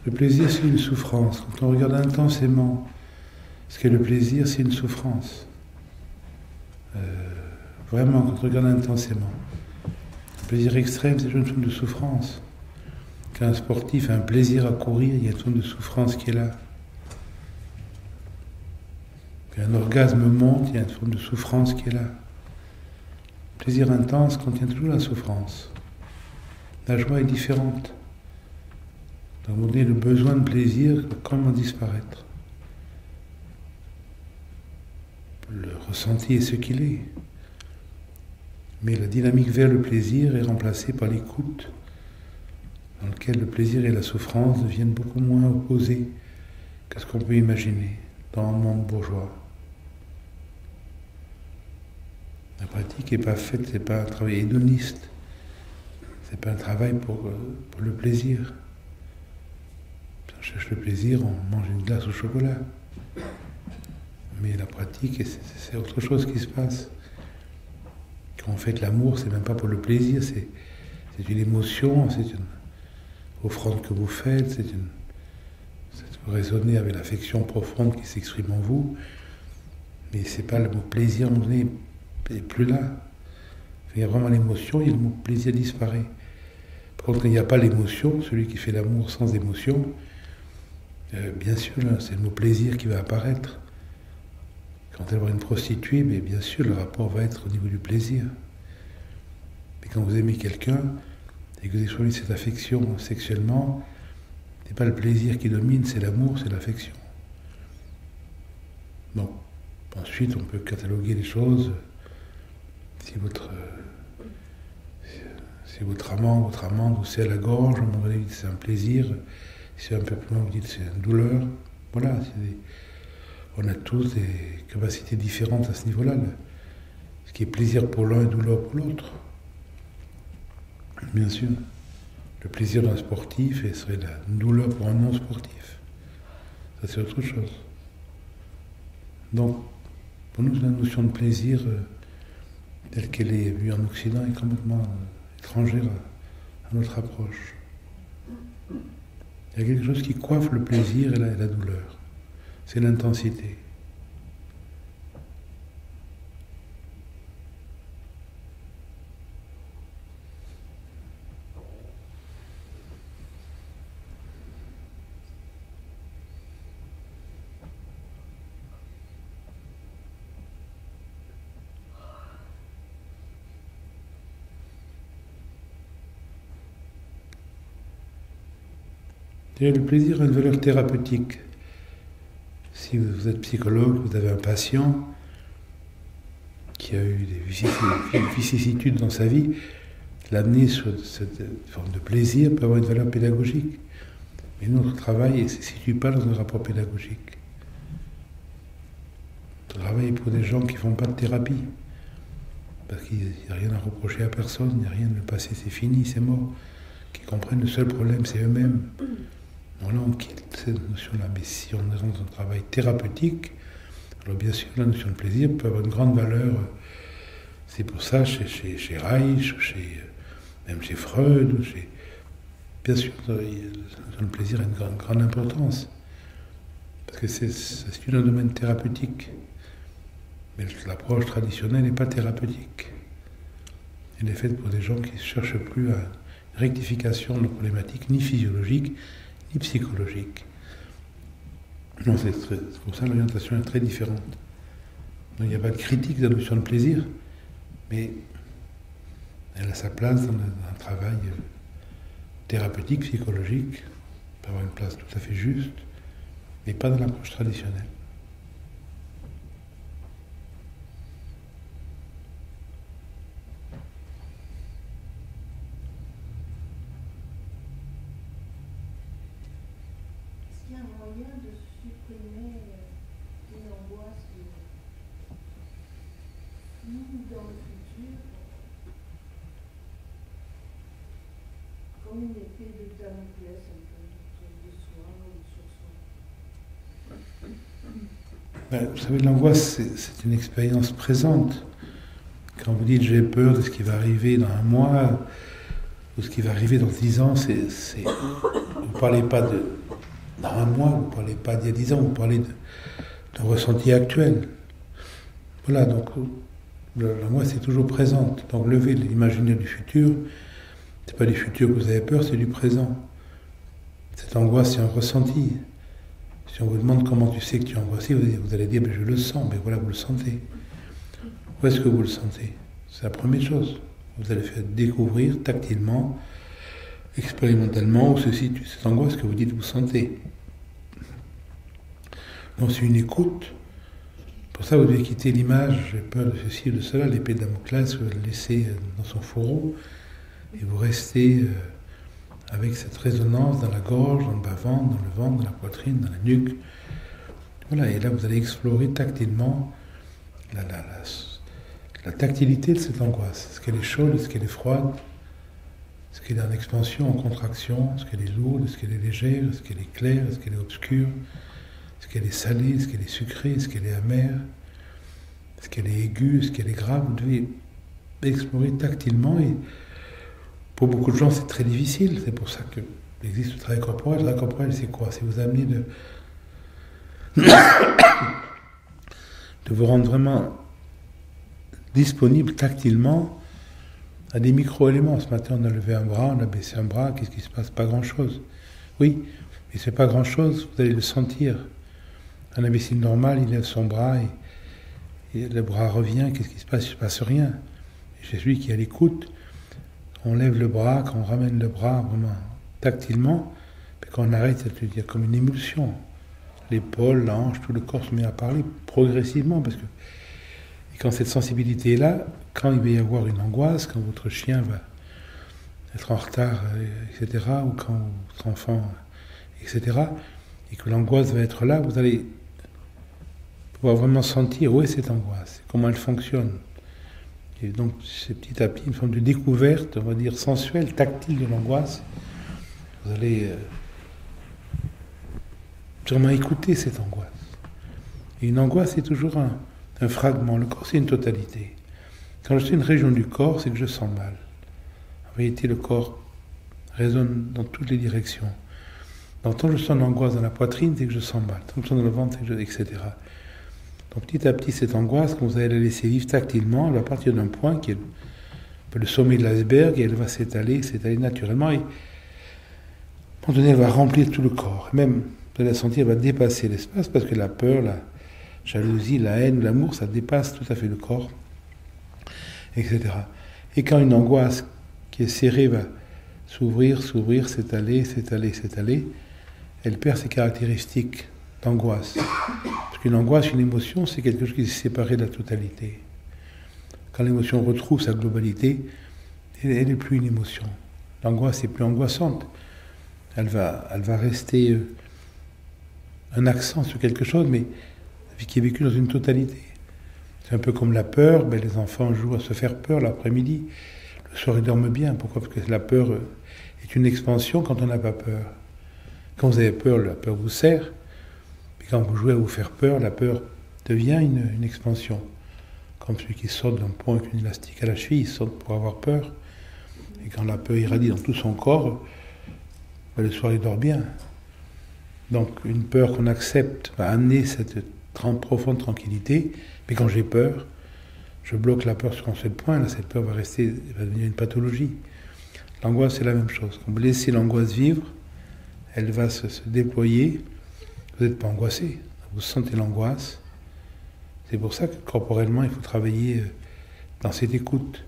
Le plaisir, c'est une souffrance. Quand on regarde intensément ce qu'est le plaisir, c'est une souffrance. Vraiment, quand on regarde intensément. Le plaisir extrême, c'est une forme de souffrance. Quand un sportif a un plaisir à courir, il y a une forme de souffrance qui est là. Quand un orgasme monte, il y a une forme de souffrance qui est là. Le plaisir intense contient toujours la souffrance. La joie est différente. Donc, on dit le besoin de plaisir, comment disparaître? Le ressenti est ce qu'il est. Mais la dynamique vers le plaisir est remplacée par l'écoute, dans lequel le plaisir et la souffrance deviennent beaucoup moins opposés que ce qu'on peut imaginer dans un monde bourgeois. La pratique n'est pas faite, c'est pas un travail hédoniste, c'est pas un travail pour le plaisir. Si on cherche le plaisir, on mange une glace au chocolat. Mais la pratique, c'est autre chose qui se passe. Quand on fait l'amour, c'est même pas pour le plaisir, c'est une émotion, c'est une offrande que vous faites, c'est vous raisonnez avec l'affection profonde qui s'exprime en vous, mais c'est pas le mot plaisir, on n'est plus là. Il y a vraiment l'émotion et le mot plaisir disparaît. Par contre, quand il n'y a pas l'émotion, celui qui fait l'amour sans émotion, bien sûr, là, c'est le mot plaisir qui va apparaître. Quand elle va voir une prostituée, mais bien sûr, le rapport va être au niveau du plaisir. Mais quand vous aimez quelqu'un, et que vous exprimez cette affection sexuellement, ce n'est pas le plaisir qui domine, c'est l'amour, c'est l'affection. Donc, ensuite, on peut cataloguer les choses. Si votre amant, votre amante vous serre la gorge, à un moment donné, vous dites c'est un plaisir. Si c'est un peu plus loin, vous dites c'est une douleur. Voilà, on a tous des capacités différentes à ce niveau-là. Ce qui est plaisir pour l'un et douleur pour l'autre. Bien sûr. Le plaisir d'un sportif serait la douleur pour un non-sportif. Ça, c'est autre chose. Donc, pour nous, la notion de plaisir, telle qu'elle est vue en Occident, est complètement étrangère à notre approche. Il y a quelque chose qui coiffe le plaisir et la douleur. C'est l'intensité. Le plaisir a une valeur thérapeutique. Si vous êtes psychologue, vous avez un patient qui a eu des vicissitudes dans sa vie, l'amener sur cette forme de plaisir peut avoir une valeur pédagogique. Mais notre travail ne se situe pas dans un rapport pédagogique. Notre travail est pour des gens qui ne font pas de thérapie. Parce qu'il n'y a rien à reprocher à personne, il n'y a rien, le passé c'est fini, c'est mort. Qui comprennent le seul problème c'est eux-mêmes. Donc là, on quitte cette notion-là. Mais si on est dans un travail thérapeutique, alors bien sûr, la notion de plaisir peut avoir une grande valeur. C'est pour ça, chez Reich, même chez Freud, bien sûr, le plaisir a une grande importance. Parce que c'est un domaine thérapeutique. Mais l'approche traditionnelle n'est pas thérapeutique. Elle est faite pour des gens qui ne cherchent plus à une rectification de problématiques ni physiologiques, ni psychologique. Non, c'est pour ça que l'orientation est très différente. Donc, il n'y a pas de critique de la notion de plaisir, mais elle a sa place dans un travail thérapeutique, psychologique, elle peut avoir une place tout à fait juste, mais pas dans l'approche traditionnelle. Vous savez, l'angoisse, c'est une expérience présente. Quand vous dites j'ai peur de ce qui va arriver dans un mois, ou ce qui va arriver dans 10 ans, vous ne parlez pas dans un mois, vous ne parlez pas d'il y a 10 ans, vous parlez d'un ressenti actuel. Voilà, donc l'angoisse est toujours présente. Donc lever l'imaginaire du futur, c'est pas du futur que vous avez peur, c'est du présent. Cette angoisse, c'est un ressenti. Si on vous demande comment tu sais que tu es angoissé, vous allez dire, je le sens, mais voilà, vous le sentez. Où est-ce que vous le sentez? C'est la première chose. Vous allez faire découvrir tactilement, expérimentalement, où se situe cette angoisse que vous dites vous sentez. Donc c'est une écoute. Pour ça, vous devez quitter l'image, j'ai peur de ceci ou de cela, l'épée de Damoclès, vous la laissez dans son fourreau, et vous restez avec cette résonance dans la gorge, dans le bas-ventre, dans le ventre, dans la poitrine, dans la nuque. Voilà, et là, vous allez explorer tactilement la tactilité de cette angoisse. Est-ce qu'elle est chaude, est-ce qu'elle est froide? Est-ce qu'elle est en expansion, en contraction? Est-ce qu'elle est lourde? Est-ce qu'elle est légère? Est-ce qu'elle est claire? Est-ce qu'elle est obscure? Est-ce qu'elle est salée? Est-ce qu'elle est sucrée? Est-ce qu'elle est amère? Est-ce qu'elle est aiguë? Est-ce qu'elle est grave? Vous devez explorer tactilement, et pour beaucoup de gens c'est très difficile. C'est pour ça qu'il existe le travail corporel. Le travail corporel, c'est quoi? C'est vous amener de vous rendre vraiment disponible tactilement à des micro-éléments. Ce matin, on a levé un bras, on a baissé un bras, qu'est-ce qui se passe? Pas grand-chose. Oui, mais c'est pas grand-chose, vous allez le sentir. Un imbécile normal, il lève son bras et le bras revient, qu'est-ce qui se passe? Il ne se passe rien. Et chez celui qui est à l'écoute, on lève le bras, quand on ramène le bras vraiment tactilement, puis quand on arrête, il y a comme une émulsion. L'épaule, la hanche, tout le corps se met à parler progressivement, parce que et quand cette sensibilité est là, quand il va y avoir une angoisse, quand votre chien va être en retard, etc., ou quand votre enfant, etc., et que l'angoisse va être là, vous allez pouvoir vraiment sentir où est cette angoisse, comment elle fonctionne. Et donc c'est petit à petit une forme de découverte, on va dire sensuelle, tactile de l'angoisse. Vous allez vraiment écouter cette angoisse. Et une angoisse, c'est toujours un fragment. Le corps, c'est une totalité. Quand je suis une région du corps, c'est que je sens mal. En réalité, le corps résonne dans toutes les directions. Donc, tant que je sens l'angoisse dans la poitrine, c'est que je sens mal. Tant que je sens dans le ventre, c'est que etc. Donc, petit à petit, cette angoisse, quand vous allez la laisser vivre tactilement, elle va partir d'un point qui est le sommet de l'iceberg, et elle va s'étaler naturellement, et à un moment donné, elle va remplir tout le corps. Même, vous allez la sentir, elle va dépasser l'espace, parce que la peur, la jalousie, la haine, l'amour, ça dépasse tout à fait le corps, etc. Et quand une angoisse qui est serrée va s'ouvrir, s'étaler, elle perd ses caractéristiques d'angoisse. Parce qu'une angoisse, une émotion, c'est quelque chose qui est séparé de la totalité. Quand l'émotion retrouve sa globalité, elle n'est plus une émotion. L'angoisse n'est plus angoissante. Elle va rester un accent sur quelque chose, mais qui est vécu dans une totalité. C'est un peu comme la peur, les enfants jouent à se faire peur l'après-midi. Le soir, ils dorment bien. Pourquoi? Parce que la peur est une expansion quand on n'a pas peur. Quand vous avez peur, la peur vous serre. Et quand vous jouez à vous faire peur, la peur devient une expansion. Comme celui qui saute d'un pont avec une élastique à la cheville, il saute pour avoir peur. Et quand la peur irradie dans tout son corps, le soir, il dort bien. Donc, une peur qu'on accepte va amener cette profonde tranquillité, mais quand j'ai peur, je bloque la peur sur un seul point, là, cette peur va devenir une pathologie. L'angoisse, c'est la même chose. Quand vous laissez l'angoisse vivre, elle va se déployer, vous n'êtes pas angoissé, vous sentez l'angoisse. C'est pour ça que corporellement, il faut travailler dans cette écoute.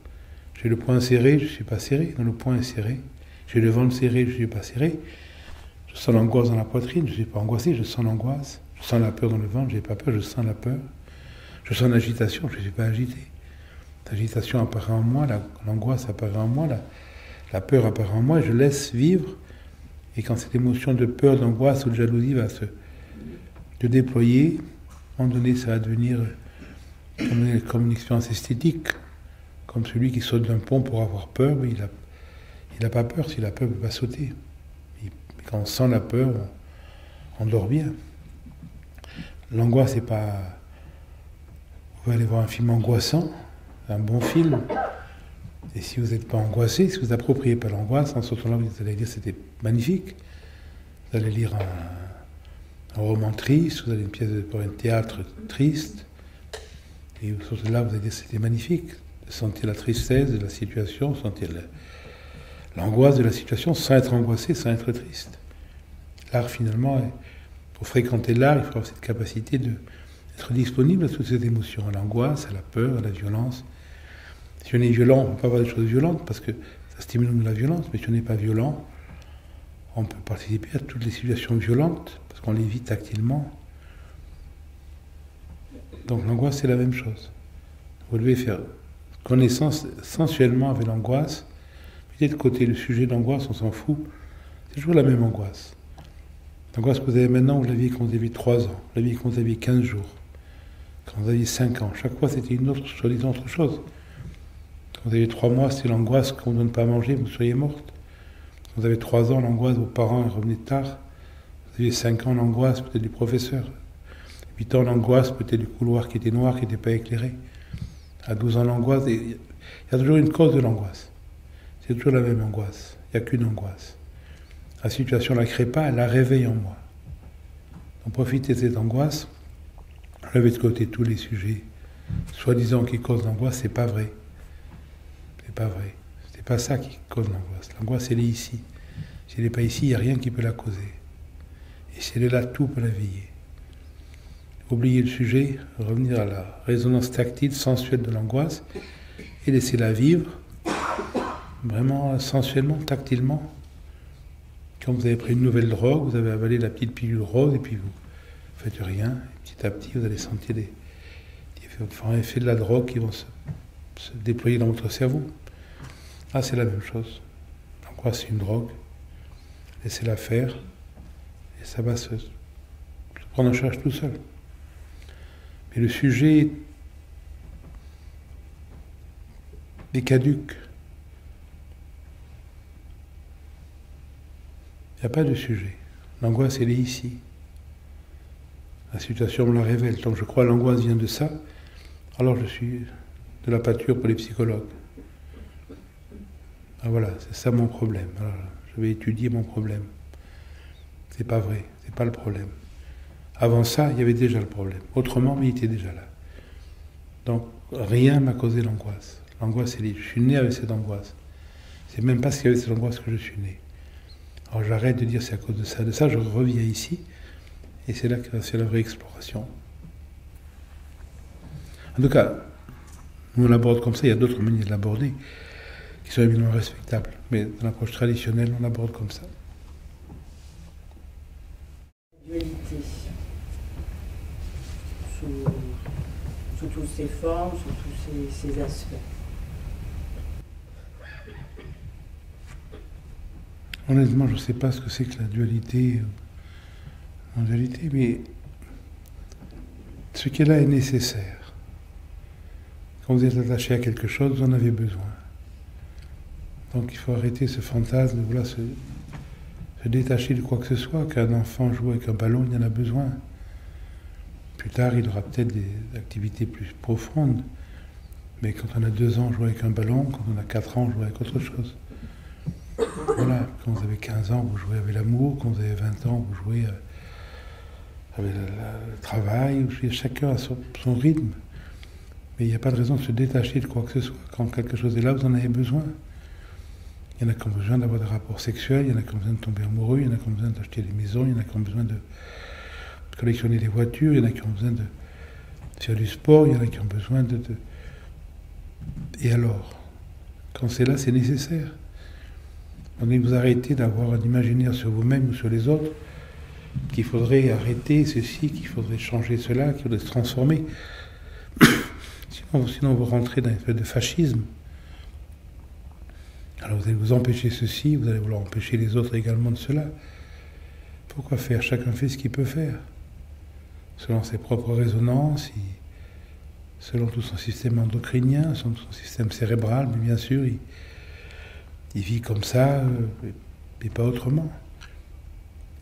J'ai le poing serré, je ne suis pas serré, non, le poing est serré. J'ai le ventre serré, je ne suis pas serré. Je sens l'angoisse dans la poitrine, je ne suis pas angoissé, je sens l'angoisse. Je sens la peur dans le ventre, je n'ai pas peur, je sens la peur. Je sens l'agitation, je ne suis pas agité. L'agitation apparaît en moi, l'angoisse apparaît en moi, la peur apparaît en moi, et je laisse vivre. Et quand cette émotion de peur, d'angoisse ou de jalousie va se déployer, à un moment donné, ça va devenir comme une expérience esthétique, comme celui qui saute d'un pont pour avoir peur, mais il n'a pas peur, si la peur ne peut pas sauter. Et quand on sent la peur, on dort bien. L'angoisse, c'est pas... Vous pouvez aller voir un film angoissant, un bon film, et si vous n'êtes pas angoissé, si vous n'appropriez pas l'angoisse, en sortant là, vous allez dire c'était magnifique. Vous allez lire un roman triste, vous avez une pièce pour un théâtre triste, et vous sortez là, vous allez dire c'était magnifique, de sentir la tristesse de la situation, sentir l'angoisse de la situation, sans être angoissé, sans être triste. L'art, finalement, pour fréquenter l'art, il faut avoir cette capacité d'être disponible à toutes ces émotions, à l'angoisse, à la peur, à la violence. Si on est violent, on ne peut pas avoir des choses violentes, parce que ça stimule la violence, mais si on n'est pas violent, on peut participer à toutes les situations violentes, parce qu'on les vit tactilement. Donc l'angoisse, c'est la même chose. Vous devez faire connaissance sensuellement avec l'angoisse. Mettez de côté le sujet d'angoisse, on s'en fout. C'est toujours la même angoisse. L'angoisse que vous avez maintenant, vous l'aviez quand vous aviez 3 ans, vous l'aviez quand vous aviez 15 jours, quand vous aviez 5 ans. Chaque fois, c'était une autre, soi-disant autre chose. Quand vous aviez 3 mois, c'était l'angoisse qu'on ne donne pas à manger, vous seriez morte. Quand vous avez 3 ans, l'angoisse, vos parents revenaient tard. Vous aviez 5 ans, l'angoisse peut-être du professeur. 8 ans, l'angoisse peut-être du couloir qui était noir, qui n'était pas éclairé. À 12 ans, l'angoisse, il y a toujours une cause de l'angoisse. C'est toujours la même angoisse. Il n'y a qu'une angoisse. La situation ne la crée pas, elle la réveille en moi. Donc profitez de cette angoisse, levez de côté tous les sujets, soi-disant qui causent l'angoisse, c'est pas vrai. C'est pas vrai. C'est pas ça qui cause l'angoisse. L'angoisse, elle est ici. Si elle n'est pas ici, il n'y a rien qui peut la causer. Et si elle est là, tout peut la veiller. Oubliez le sujet, revenir à la résonance tactile, sensuelle de l'angoisse, et laisser-la vivre, vraiment sensuellement, tactilement. Quand vous avez pris une nouvelle drogue, vous avez avalé la petite pilule rose, et puis vous ne faites rien, et petit à petit, vous allez sentir les différents effets de la drogue qui vont se déployer dans votre cerveau. Là, c'est la même chose. L'angoisse, c'est une drogue. Laissez-la faire, et ça va se prendre en charge tout seul. Mais le sujet est caduc. Il n'y a pas de sujet. L'angoisse, elle est ici. La situation me la révèle. Donc je crois que l'angoisse vient de ça, alors je suis de la pâture pour les psychologues. Ah voilà, c'est ça mon problème. Alors, je vais étudier mon problème. C'est pas vrai, c'est pas le problème. Avant ça, il y avait déjà le problème. Autrement, mais il était déjà là. Donc, rien m'a causé l'angoisse. L'angoisse, je suis né avec cette angoisse. C'est même pas parce qu'il y avait cette angoisse que je suis né. Alors, j'arrête de dire c'est à cause de ça. De ça, je reviens ici. Et c'est là que c'est la vraie exploration. En tout cas, nous on l'aborde comme ça. Il y a d'autres manières de l'aborder qui sont évidemment respectables. Mais dans l'approche traditionnelle, on l'aborde comme ça. Dualité. Sous toutes ses formes, sous tous ses aspects. Honnêtement, je ne sais pas ce que c'est que la dualité, mais ce qui est là est nécessaire. Quand vous êtes attaché à quelque chose, vous en avez besoin. Donc il faut arrêter ce fantasme de vouloir se détacher de quoi que ce soit. Qu'un enfant joue avec un ballon, il en a besoin. Plus tard, il aura peut-être des activités plus profondes. Mais quand on a 2 ans, jouer avec un ballon. Quand on a 4 ans, jouer avec autre chose. Voilà. Quand vous avez 15 ans, vous jouez avec l'amour. Quand vous avez 20 ans, vous jouez avec le travail. Chacun a son rythme. Mais il n'y a pas de raison de se détacher de quoi que ce soit. Quand quelque chose est là, vous en avez besoin. Il y en a qui ont besoin d'avoir des rapports sexuels, il y en a qui ont besoin de tomber amoureux, il y en a qui ont besoin d'acheter des maisons, il y en a qui ont besoin de collectionner des voitures, il y en a qui ont besoin de faire du sport, il y en a qui ont besoin de... Et alors, quand c'est là, c'est nécessaire. Donc vous arrêtez d'avoir un imaginaire sur vous-même ou sur les autres, qu'il faudrait arrêter ceci, qu'il faudrait changer cela, qu'il faudrait se transformer. Sinon vous rentrez dans une espèce de fascisme. Alors vous allez vous empêcher ceci, vous allez vouloir empêcher les autres également de cela. Pourquoi faire? Chacun fait ce qu'il peut faire, selon ses propres résonances, selon tout son système endocrinien, selon tout son système cérébral, mais bien sûr, il vit comme ça, et pas autrement.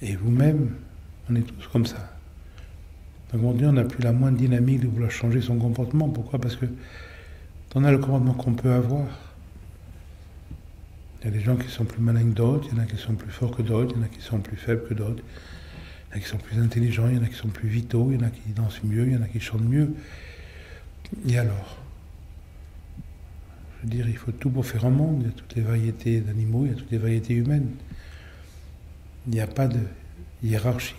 Et vous-même, on est tous comme ça. Donc on dit on n'a plus la moindre dynamique de vouloir changer son comportement. Pourquoi? Parce que on a le comportement qu'on peut avoir. Il y a des gens qui sont plus malins que d'autres, il y en a qui sont plus forts que d'autres, il y en a qui sont plus faibles que d'autres, Il y en a qui sont plus intelligents, il y en a qui sont plus vitaux, il y en a qui dansent mieux, il y en a qui chantent mieux. Et alors? Je veux dire, il faut tout pour faire un monde. Il y a toutes les variétés d'animaux, il y a toutes les variétés humaines. Il n'y a pas de hiérarchie.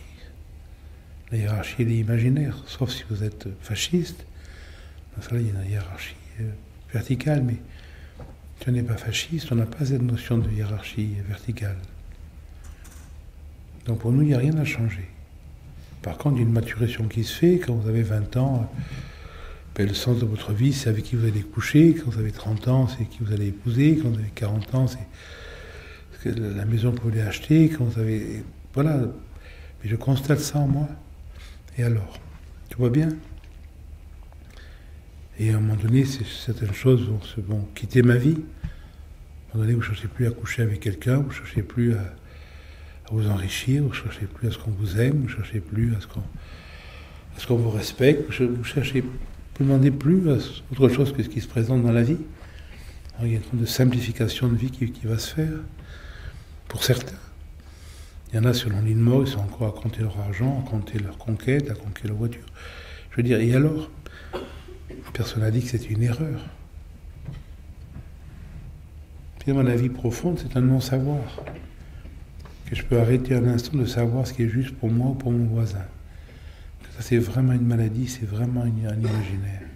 La hiérarchie, elle est imaginaire, sauf si vous êtes fasciste. Dans ce là, il y a une hiérarchie verticale, mais si on n'est pas fasciste, on n'a pas cette notion de hiérarchie verticale. Donc pour nous, il n'y a rien à changer. Par contre, il y a une maturation qui se fait quand vous avez 20 ans. Le sens de votre vie, c'est avec qui vous allez coucher. Quand vous avez 30 ans, c'est qui vous allez épouser. Quand vous avez 40 ans, c'est la maison que vous voulez acheter. Quand vous avez... Voilà. Mais je constate ça en moi. Et alors? Tout va bien? Et à un moment donné, certaines choses vont quitter ma vie. À un moment donné, vous ne cherchez plus à coucher avec quelqu'un, vous ne cherchez plus à vous enrichir, vous ne cherchez plus à ce qu'on vous aime, vous ne cherchez plus à ce qu'on vous respecte, vous cherchez, vous ne demandez plus à autre chose que ce qui se présente dans la vie. Alors, il y a une forme de simplification de vie qui va se faire, pour certains. Il y en a, selon l'île mort, ils sont encore à compter leur argent, à compter leur conquête, à compter leur voiture. Je veux dire, et alors? Personne n'a dit que c'était une erreur. Finalement, la vie profonde, c'est un non-savoir. Que je peux arrêter un instant de savoir ce qui est juste pour moi ou pour mon voisin. Ça, c'est vraiment une maladie, c'est vraiment un imaginaire.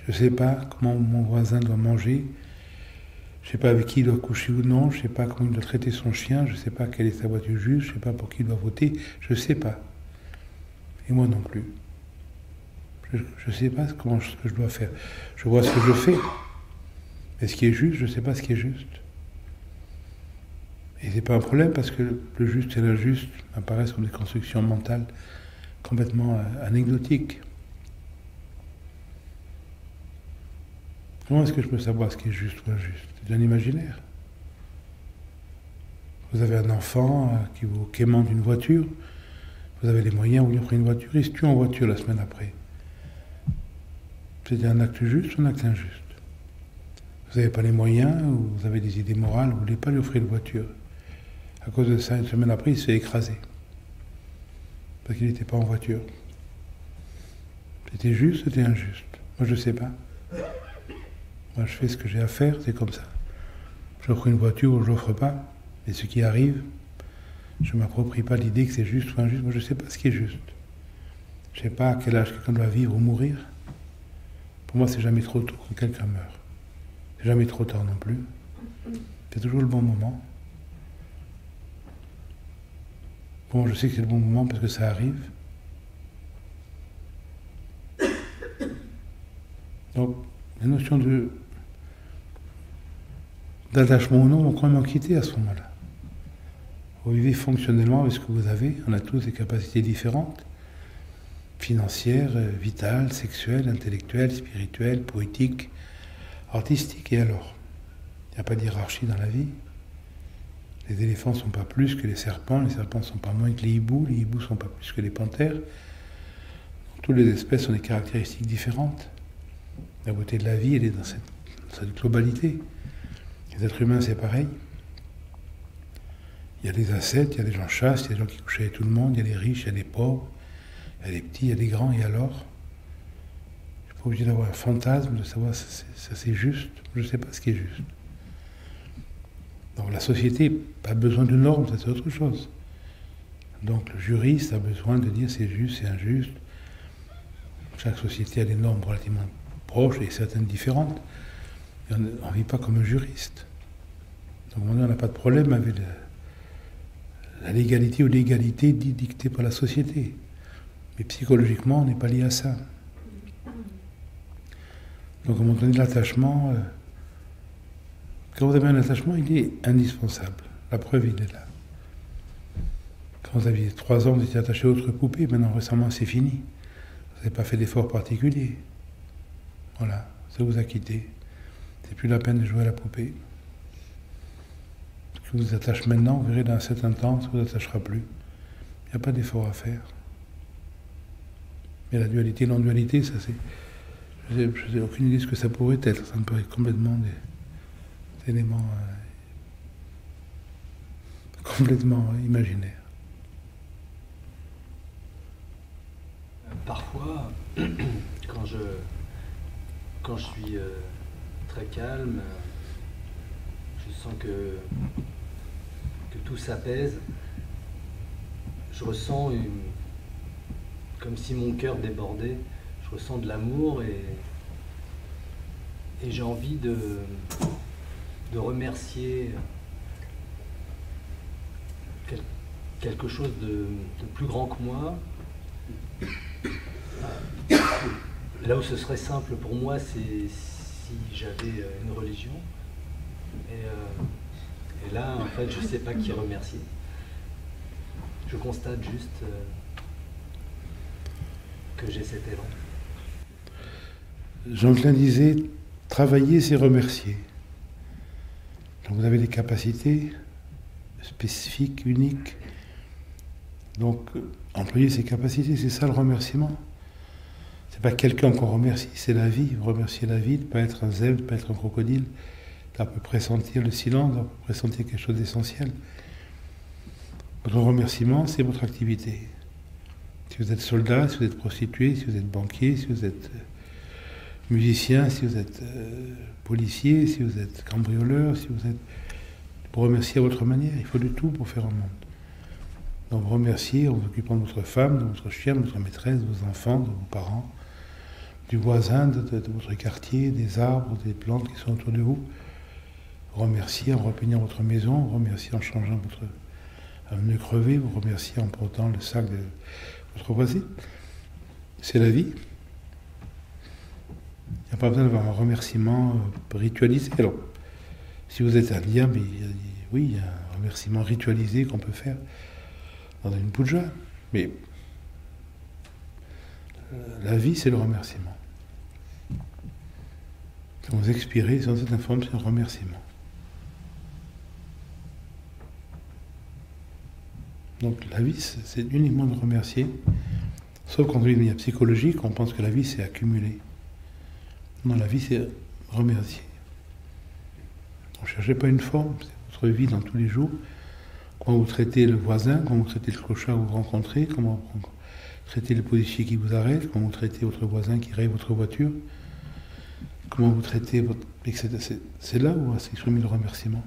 Je ne sais pas comment mon voisin doit manger, je ne sais pas avec qui il doit coucher ou non, je ne sais pas comment il doit traiter son chien, je ne sais pas quelle est sa voiture juge, je ne sais pas pour qui il doit voter, je ne sais pas. Et moi non plus. Je ne sais pas ce que je dois faire. Je vois ce que je fais. Mais ce qui est juste, je ne sais pas ce qui est juste. Et ce n'est pas un problème parce que le juste et l'injuste apparaissent comme des constructions mentales complètement anecdotiques. Comment est-ce que je peux savoir ce qui est juste ou injuste? C'est un imaginaire. Vous avez un enfant qui vous quémande une voiture, vous avez les moyens, vous lui offrez une voiture, il se tue en voiture la semaine après. C'est un acte juste ou un acte injuste? Vous n'avez pas les moyens, ou vous avez des idées morales, vous ne voulez pas lui offrir une voiture. À cause de ça, une semaine après, il se fait écraser. Parce qu'il n'était pas en voiture. C'était juste, c'était injuste. Moi, je ne sais pas. Moi, je fais ce que j'ai à faire, c'est comme ça. J'offre une voiture ou je l'offre pas. Et ce qui arrive, je ne m'approprie pas l'idée que c'est juste ou injuste. Moi, je ne sais pas ce qui est juste. Je ne sais pas à quel âge quelqu'un doit vivre ou mourir. Pour moi, c'est jamais trop tôt quand quelqu'un meurt. C'est jamais trop tard non plus. C'est toujours le bon moment. Bon, je sais que c'est le bon moment parce que ça arrive. Donc, la notion d'attachement ou non vont quand même en quitter à ce moment-là. Vous vivez fonctionnellement avec ce que vous avez. On a tous des capacités différentes. Financières, vitales, sexuelles, intellectuelles, spirituelles, poétiques, artistiques. Et alors? Il n'y a pas de hiérarchie dans la vie. Les éléphants ne sont pas plus que les serpents ne sont pas moins que les hiboux ne sont pas plus que les panthères. Toutes les espèces ont des caractéristiques différentes. La beauté de la vie, elle est dans cette globalité. Les êtres humains, c'est pareil. Il y a des ascètes, il y a des gens chastes, il y a des gens qui couchent avec tout le monde, il y a des riches, il y a des pauvres, il y a des petits, il y a des grands, et alors? Je ne suis pas obligé d'avoir un fantasme, de savoir si ça c'est juste. Je ne sais pas ce qui est juste. Donc la société n'a pas besoin de normes, ça c'est autre chose. Donc le juriste a besoin de dire c'est juste, c'est injuste. Chaque société a des normes relativement proches et certaines différentes. Et on ne vit pas comme un juriste. Donc on n'a pas de problème avec la légalité ou l'égalité dictée par la société. Mais psychologiquement, on n'est pas lié à ça. Donc à un moment donné, l'attachement... Quand vous avez un attachement, il est indispensable. La preuve, il est là. Quand vous aviez 3 ans, vous étiez attaché à votre poupée. Maintenant, récemment, c'est fini. Vous n'avez pas fait d'effort particulier. Voilà, ça vous a quitté. C'est plus la peine de jouer à la poupée. Ce qui vous attache maintenant, vous verrez dans un certain temps, ça ne vous attachera plus. Il n'y a pas d'effort à faire. Mais la dualité, non-dualité, ça c'est... Je n'ai aucune idée de ce que ça pourrait être. Ça me paraît complètement des éléments complètement imaginaires. Parfois, quand je suis très calme, je sens que tout s'apaise. Je ressens comme si mon cœur débordait. Je ressens de l'amour et j'ai envie de remercier quelque chose de plus grand que moi. Là où ce serait simple pour moi, c'est si j'avais une religion. Et là, en fait, je ne sais pas qui remercier. Je constate juste que j'ai cet élan. Jean Klein disait, travailler, c'est remercier. Donc vous avez des capacités spécifiques, uniques. Donc, employer ces capacités, c'est ça le remerciement. C'est pas quelqu'un qu'on remercie, c'est la vie. Remercier la vie, de ne pas être un zèbre, de ne pas être un crocodile, d'à peu près sentir le silence, d'à peu près sentir quelque chose d'essentiel. Votre remerciement, c'est votre activité. Si vous êtes soldat, si vous êtes prostitué, si vous êtes banquier, si vous êtes musicien, si vous êtes policier, si vous êtes cambrioleur, si vous êtes... Pour remercier à votre manière, il faut du tout pour faire un monde. Donc remercier en vous occupant de votre femme, de votre chien, de votre maîtresse, de vos enfants, de vos parents, du voisin, de votre quartier, des arbres, des plantes qui sont autour de vous. Remercier en repeignant votre maison, remercier en changeant votre pneu crevé, vous remercier en portant le sac de votre voisin. C'est la vie. Il n'y a pas besoin d'avoir un remerciement ritualisé. Alors, si vous êtes indien, mais oui, il y a un remerciement ritualisé qu'on peut faire dans une puja. Mais la vie, c'est le remerciement. Quand vous expirez, sans cette forme, c'est un remerciement. Donc la vie, c'est uniquement de remercier. Sauf quand on est une psychologique, on pense que la vie, c'est accumuler. Non, la vie, c'est remercier. Ne cherchez pas une forme, c'est votre vie dans tous les jours. Comment vous traitez le voisin, comment vous traitez le clochard que vous rencontrez, comment vous traitez les policiers qui vous arrêtent, comment vous traitez votre voisin qui raye votre voiture, comment vous traitez votre... C'est là où va s'exprimer le remerciement.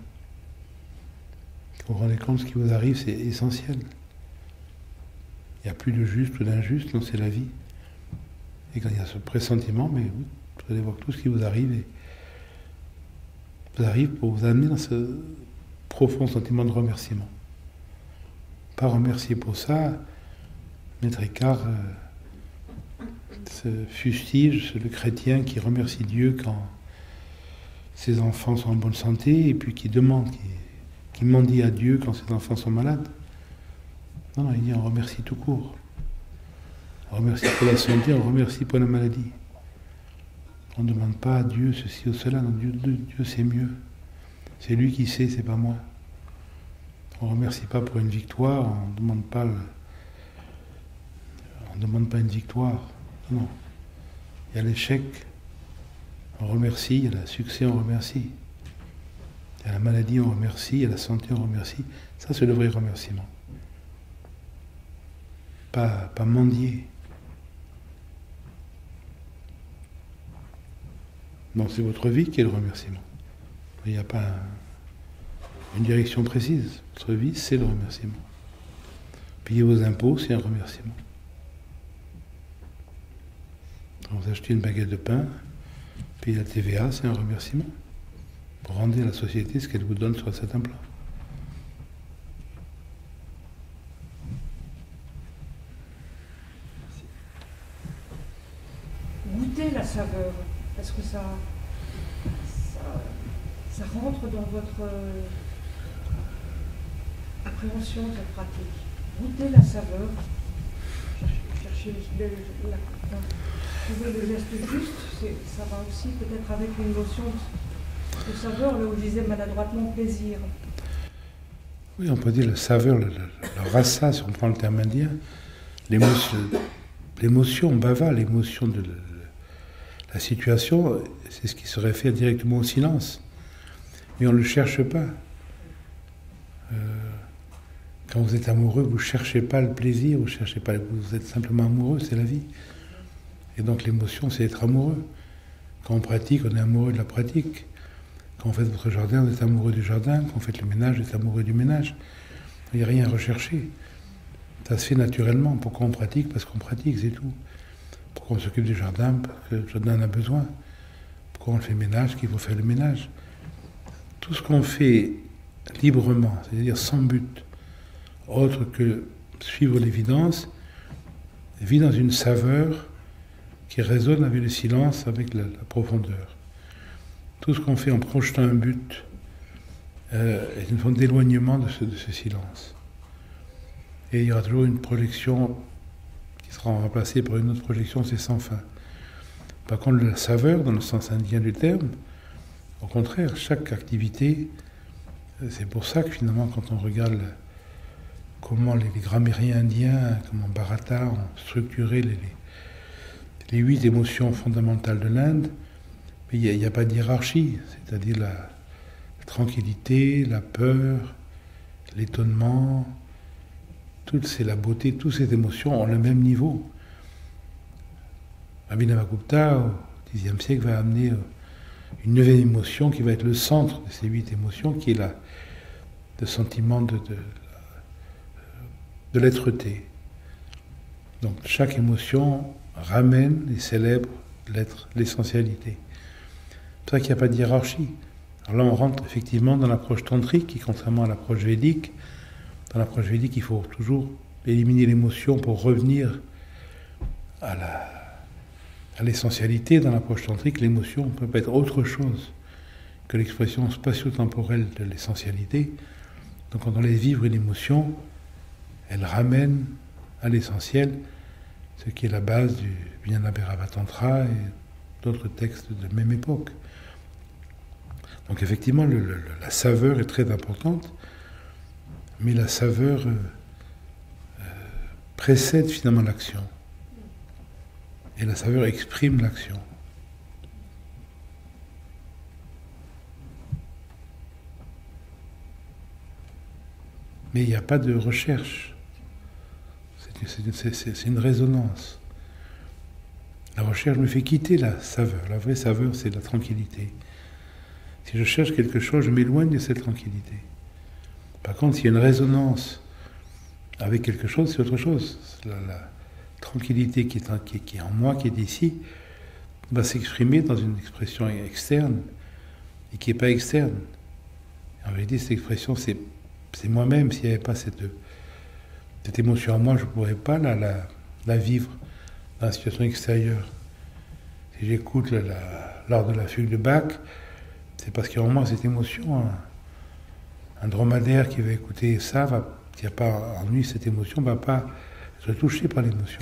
Vous vous rendez compte, ce qui vous arrive, c'est essentiel. Il n'y a plus de juste ou d'injuste, non, c'est la vie. Et quand il y a ce pressentiment, mais vous allez voir que tout ce qui vous arrive vous arrive pour vous amener dans ce profond sentiment de remerciement. Pas remercier pour ça, Maître Eckhart se fustige le chrétien qui remercie Dieu quand ses enfants sont en bonne santé et puis qui demande, qui mendie à Dieu quand ses enfants sont malades. Non, non, il dit on remercie tout court. On remercie pour la santé, on remercie pour la maladie. On ne demande pas à Dieu ceci ou cela, non, Dieu sait mieux. C'est lui qui sait, c'est pas moi. On ne remercie pas pour une victoire, on ne demande pas une victoire. Non. Il y a l'échec, on remercie, il y a le succès, on remercie. Il y a la maladie, on remercie, il y a la santé, on remercie. Ça, c'est le vrai remerciement. Pas mendier. Donc c'est votre vie qui est le remerciement. Il n'y a pas une direction précise. Votre vie, c'est le remerciement. Payer vos impôts, c'est un remerciement. Quand vous achetez une baguette de pain, payer la TVA, c'est un remerciement. Vous rendez à la société ce qu'elle vous donne sur cet implant. Goûtez la saveur. Est-ce que ça rentre dans votre appréhension de cette pratique? Goûtez la saveur, cherchez trouver le geste juste, ça va aussi peut-être avec une notion de saveur, là où je disais maladroitement plaisir. Oui, on peut dire la saveur, le rasa, si on prend le terme indien, l'émotion bava, l'émotion de la situation, c'est ce qui se réfère directement au silence. Mais on ne le cherche pas. Quand vous êtes amoureux, vous ne cherchez pas le plaisir, vous êtes simplement amoureux, c'est la vie. Et donc l'émotion, c'est être amoureux. Quand on pratique, on est amoureux de la pratique. Quand vous faites votre jardin, vous êtes amoureux du jardin. Quand vous faites le ménage, vous êtes amoureux du ménage. Il n'y a rien à rechercher. Ça se fait naturellement. Pourquoi on pratique? Parce qu'on pratique, c'est tout. Pourquoi on s'occupe du jardin? Parce que le jardin en a besoin. Pourquoi on fait le ménage? Qu'il faut faire le ménage. Tout ce qu'on fait librement, c'est-à-dire sans but, autre que suivre l'évidence, vit dans une saveur qui résonne avec le silence, avec la profondeur. Tout ce qu'on fait en projetant un but est une forme d'éloignement de ce silence. Et il y aura toujours une projection qui sera remplacée par une autre projection, c'est sans fin. Par contre, la saveur, dans le sens indien du terme, au contraire, chaque activité, c'est pour ça que finalement, quand on regarde comment les grammairiens indiens, comment Bharata ont structuré les 8 émotions fondamentales de l'Inde, il n'y a pas de hiérarchie, c'est-à-dire la tranquillité, la peur, l'étonnement, la beauté, toutes ces émotions ont le même niveau. Abhinavagupta, au Xe siècle, va amener une nouvelle émotion qui va être le centre de ces 8 émotions, qui est le sentiment de l'être-té. Donc chaque émotion ramène et célèbre l'être, l'essentialité. C'est pour ça qu'il n'y a pas de hiérarchie. Alors là, on rentre effectivement dans l'approche tantrique, qui, contrairement à l'approche védique, dans l'approche védique, il faut toujours éliminer l'émotion pour revenir à l'essentialité. Dans l'approche tantrique, l'émotion ne peut pas être autre chose que l'expression spatio-temporelle de l'essentialité. Donc quand on laisse vivre une émotion, elle ramène à l'essentiel, ce qui est la base du Vijnanabhairava Tantra et d'autres textes de même époque. Donc effectivement, la saveur est très importante, mais la saveur précède finalement l'action. Et la saveur exprime l'action. Mais il n'y a pas de recherche. C'est une résonance. La recherche me fait quitter la saveur. La vraie saveur, c'est la tranquillité. Si je cherche quelque chose, je m'éloigne de cette tranquillité. Par contre, s'il y a une résonance avec quelque chose, c'est autre chose. La tranquillité qui est en moi, qui est ici, va s'exprimer dans une expression externe et qui n'est pas externe. En vérité, cette expression, c'est moi-même. S'il n'y avait pas cette émotion en moi, je ne pourrais pas la vivre dans la situation extérieure. Si j'écoute l'art de la fugue de Bach, c'est parce qu'il y a en moi cette émotion. Un dromadaire qui va écouter ça, qui n'a pas en lui cette émotion, ne va pas être touché par l'émotion.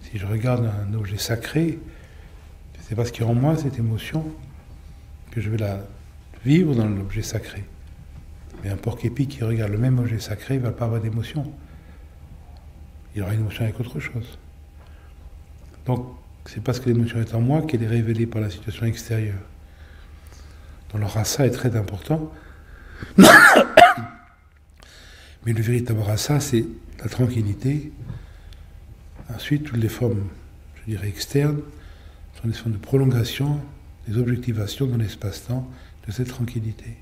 Si je regarde un objet sacré, c'est parce qu'il y a en moi cette émotion que je vais la vivre dans l'objet sacré. Mais un porc-épi qui regarde le même objet sacré ne va pas avoir d'émotion. Il aura une émotion avec autre chose. Donc, c'est parce que l'émotion est en moi qu'elle est révélée par la situation extérieure. Donc le rasa est très important. Mais le véritable rasa, c'est la tranquillité. Ensuite, toutes les formes, je dirais, externes, sont des formes de prolongation, des objectivations dans l'espace-temps de cette tranquillité.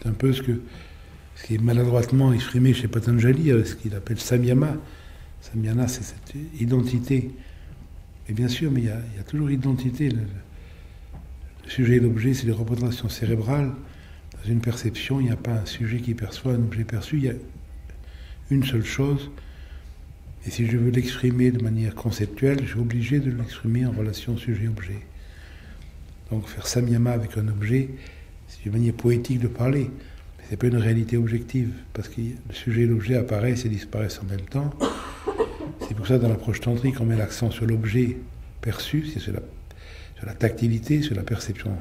C'est un peu ce qui est maladroitement exprimé chez Patanjali, ce qu'il appelle samyama. Samyama, c'est cette identité. Et bien sûr, mais il y a toujours identité. Le sujet et l'objet, c'est des représentations cérébrales. Dans une perception, il n'y a pas un sujet qui perçoit un objet perçu, il y a une seule chose. Et si je veux l'exprimer de manière conceptuelle, je suis obligé de l'exprimer en relation sujet-objet. Donc faire samyama avec un objet, c'est une manière poétique de parler. Mais ce n'est pas une réalité objective, parce que le sujet et l'objet apparaissent et disparaissent en même temps. C'est pour ça que dans l'approche tantrique, on met l'accent sur l'objet perçu, c'est sur la tactilité, sur la perception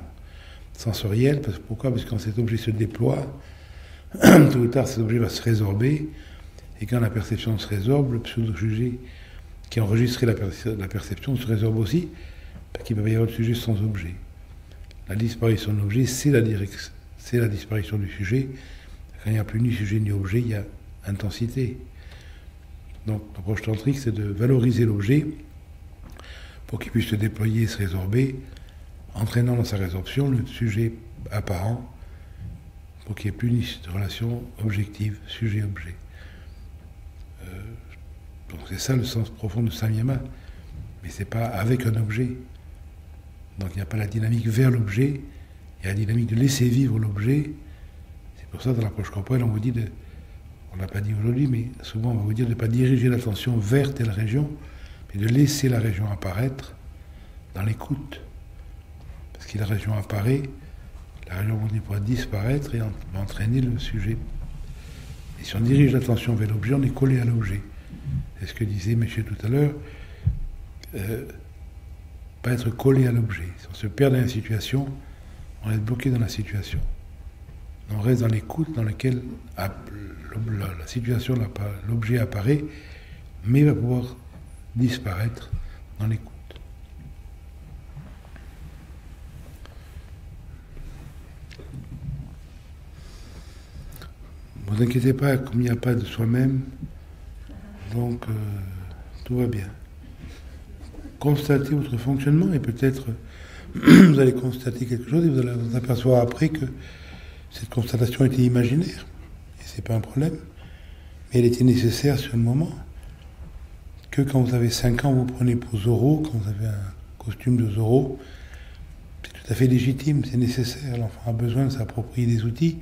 sensorielle. Pourquoi ? Parce que quand cet objet se déploie, tôt ou tard cet objet va se résorber, et quand la perception se résorbe, le pseudo-sujet qui a enregistré la perception se résorbe aussi, parce qu'il va y avoir le sujet sans objet. La disparition de l'objet, c'est la disparition du sujet. Quand il n'y a plus ni sujet ni objet, il y a intensité. Donc l'approche tantrique, c'est de valoriser l'objet pour qu'il puisse se déployer et se résorber, entraînant dans sa résorption le sujet apparent, pour qu'il n'y ait plus ni de relation objective, sujet-objet. Donc c'est ça le sens profond de Samyama, mais c'est pas avec un objet. Donc il n'y a pas la dynamique vers l'objet, il y a la dynamique de laisser vivre l'objet. C'est pour ça dans l'approche corporelle on vous dit on n'a pas dit aujourd'hui, mais souvent on va vous dire de ne pas diriger l'attention vers telle région, mais de laisser la région apparaître dans l'écoute. Parce que la région apparaît, la région pourra disparaître et va entraîner le sujet. Et si on dirige l'attention vers l'objet, on est collé à l'objet. C'est ce que disait Michel tout à l'heure, pas être collé à l'objet. Si on se perd dans la situation, on est bloqué dans la situation. On reste dans l'écoute dans laquelle la situation, l'objet apparaît, mais va pouvoir disparaître dans l'écoute. Ne vous inquiétez pas, comme il n'y a pas de soi-même, donc tout va bien. Constatez votre fonctionnement et peut-être vous allez constater quelque chose et vous allez vous apercevoir après que cette constatation était imaginaire. Et c'est pas un problème. Mais elle était nécessaire sur le moment. Que quand vous avez 5 ans, vous prenez pour Zorro, quand vous avez un costume de Zorro, c'est tout à fait légitime, c'est nécessaire. L'enfant a besoin de s'approprier des outils.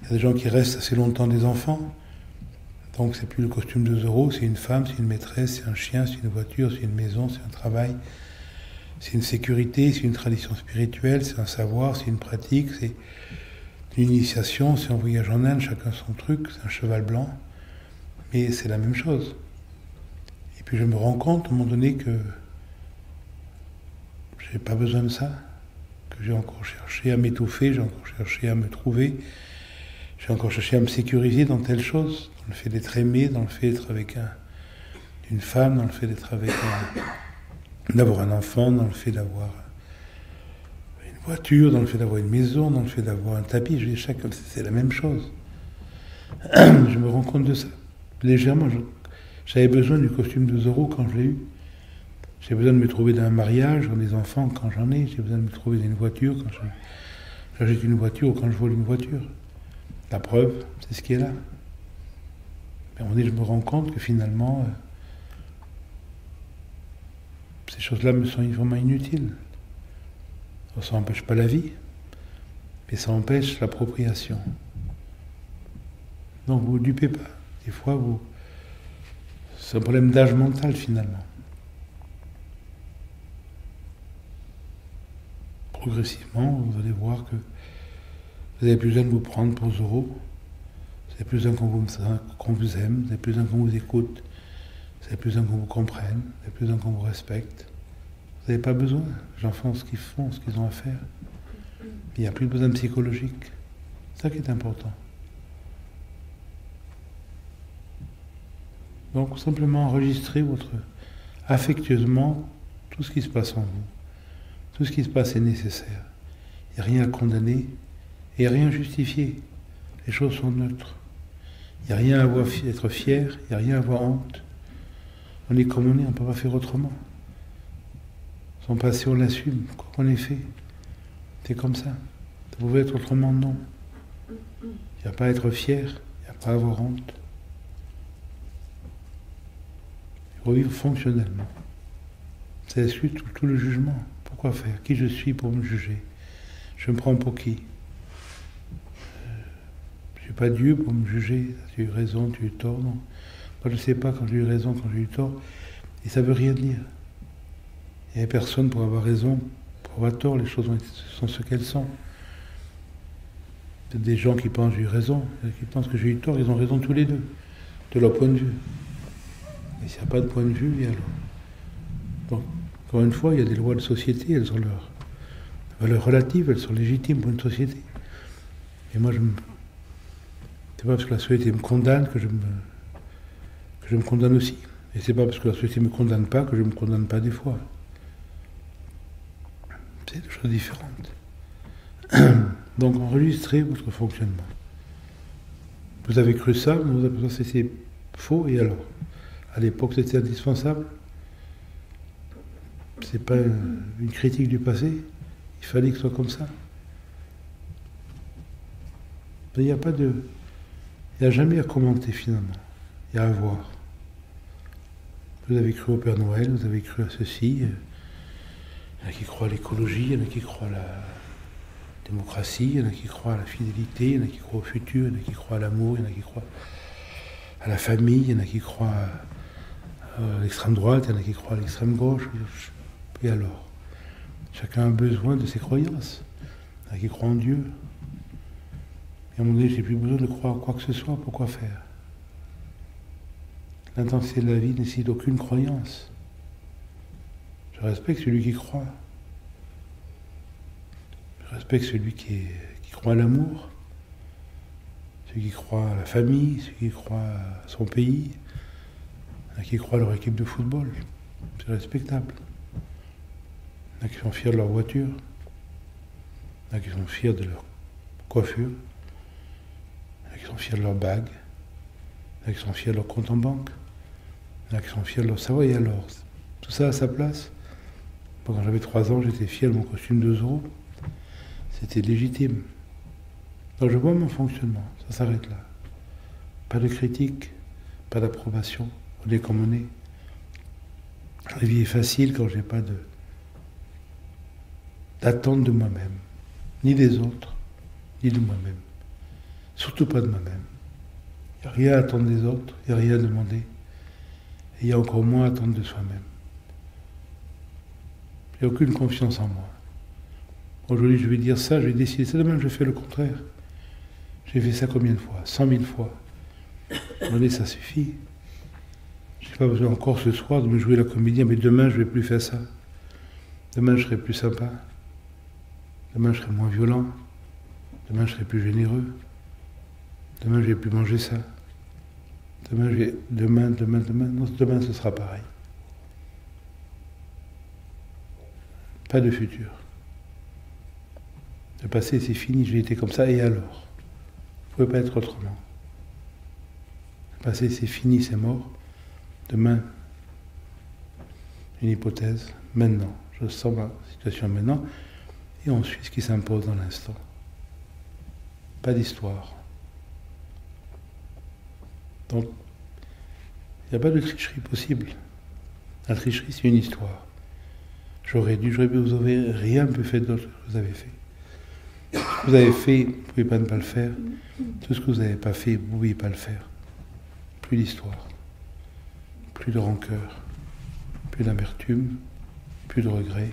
Il y a des gens qui restent assez longtemps des enfants. Donc c'est plus le costume de Zorro, c'est une femme, c'est une maîtresse, c'est un chien, c'est une voiture, c'est une maison, c'est un travail, c'est une sécurité, c'est une tradition spirituelle, c'est un savoir, c'est une pratique, c'est une initiation, c'est un voyage en Inde, chacun son truc, c'est un cheval blanc, mais c'est la même chose. Et puis je me rends compte à un moment donné que j'ai pas besoin de ça, que j'ai encore cherché à m'étouffer, j'ai encore cherché à me trouver, j'ai encore cherché à me sécuriser dans telle chose, dans le fait d'être aimé, dans le fait d'être avec une femme, dans le fait d'être avec d'avoir un enfant, dans le fait d'avoir une voiture, dans le fait d'avoir une maison, dans le fait d'avoir un tapis. C'est la même chose. Je me rends compte de ça. Légèrement, j'avais besoin du costume de Zorro quand je l'ai eu. J'ai besoin de me trouver dans un mariage, dans des enfants quand j'en ai. J'ai besoin de me trouver dans une voiture quand j'achète une voiture ou quand je vole une voiture. La preuve, c'est ce qui est là. Mais à un moment donné, je me rends compte que finalement, ces choses-là me sont vraiment inutiles. Ça n'empêche pas la vie, mais ça empêche l'appropriation. Donc vous ne vous dupez pas. Des fois, c'est un problème d'âge mental finalement. Progressivement, vous allez voir que vous n'avez plus besoin de vous prendre pour Zorro. Vous n'avez plus besoin qu'on vous aime, vous n'avez plus besoin qu'on vous écoute, vous n'avez plus besoin qu'on vous comprenne, vous n'avez plus besoin qu'on vous respecte. Vous n'avez pas besoin. Les gens font ce qu'ils font, ce qu'ils ont à faire. Il n'y a plus de besoin psychologique. C'est ça qui est important. Donc simplement enregistrez affectueusement tout ce qui se passe en vous. Tout ce qui se passe est nécessaire. Il n'y a rien à condamner et rien à justifier. Les choses sont neutres. Il n'y a rien à être fier, il n'y a rien à avoir honte. On est comme on est, on ne peut pas faire autrement. Son passé, on l'assume, quoi qu'on ait fait. C'est comme ça. Ça pouvait être autrement, non. Il n'y a pas à être fier, il n'y a pas à avoir honte. Il faut vivre fonctionnellement. Ça exclut tout le jugement. Pourquoi faire? Qui je suis pour me juger? Je me prends pour qui? Je ne suis pas Dieu pour me juger. Tu as eu raison, tu as eu tort, non. Moi, je ne sais pas quand j'ai eu raison, quand j'ai eu tort. Et ça ne veut rien dire. Il n'y a personne pour avoir raison, pour avoir tort. Les choses sont ce qu'elles sont. Il y a des gens qui pensent que j'ai eu raison, qui pensent que j'ai eu tort. Ils ont raison tous les deux, de leur point de vue. Mais s'il n'y a pas de point de vue, alors... Donc, encore une fois, il y a des lois de société, elles ont leurs valeurs relatives, elles sont légitimes pour une société. Et moi, c'est pas parce que la société me condamne que je me condamne aussi. Et c'est pas parce que la société ne me condamne pas que je ne me condamne pas des fois. C'est deux choses différentes. Donc enregistrez votre fonctionnement. Vous avez cru ça, mais vous avez pensé que c'était faux, et alors? À l'époque, c'était indispensable. C'est pas une critique du passé. Il fallait que ce soit comme ça. Il n'y a pas de... Il n'y a jamais à commenter finalement. Il y a à voir. Vous avez cru au Père Noël, vous avez cru à ceci. Il y en a qui croient à l'écologie, il y en a qui croient à la démocratie, il y en a qui croient à la fidélité, il y en a qui croient au futur, il y en a qui croient à l'amour, il y en a qui croient à la famille, il y en a qui croient à l'extrême droite, il y en a qui croient à l'extrême gauche. Et alors? Chacun a besoin de ses croyances. Il y en a qui croient en Dieu. Et à un moment donné, j'ai plus besoin de croire à quoi que ce soit. Pourquoi faire? L'intensité de la vie ne nécessite aucune croyance. Je respecte celui qui croit. Je respecte celui qui croit à l'amour, celui qui croit à la famille, celui qui croit à son pays, qui croit à leur équipe de football. C'est respectable. Il y en a qui sont fiers de leur voiture, il y en a qui sont fiers de leur coiffure, il y en a qui sont fiers de leur bague, il y en a qui sont fiers de leur compte en banque, il y en a qui sont fiers de leur savoir. Et alors, tout ça à sa place. Quand j'avais 3 ans, j'étais fier de mon costume de Zorro. C'était légitime. Donc je vois mon fonctionnement, ça s'arrête là. Pas de critique, pas d'approbation, on est comme on est. La vie est facile quand je n'ai pas d'attente de moi-même, ni des autres, ni de moi-même. Surtout pas de moi-même. Il n'y a rien à attendre des autres, il n'y a rien à demander. Et il y a encore moins à attendre de soi-même. J'ai aucune confiance en moi. Aujourd'hui, je vais dire ça, je vais décider ça, demain je fais le contraire. J'ai fait ça combien de fois? 100 000 fois. Attendez, ça suffit. Je n'ai pas besoin encore ce soir de me jouer la comédie, mais demain je ne vais plus faire ça. Demain je serai plus sympa. Demain je serai moins violent. Demain je serai plus généreux. Demain je ne vais plus manger ça. Demain ce sera pareil. Pas de futur. Le passé, c'est fini, j'ai été comme ça, et alors? Vous ne pouvez pas être autrement. Le passé, c'est fini, c'est mort. Demain, une hypothèse, maintenant. Je sens ma situation maintenant, et on suit ce qui s'impose dans l'instant. Pas d'histoire. Donc, il n'y a pas de tricherie possible. La tricherie, c'est une histoire. J'aurais dû, vous avez rien pu faire d'autre que vous avez fait. Ce que vous avez fait, vous ne pouvez pas ne pas le faire. Tout ce que vous n'avez pas fait, vous ne pouvez pas le faire. Plus d'histoire, plus de rancœur, plus d'amertume, plus de regrets.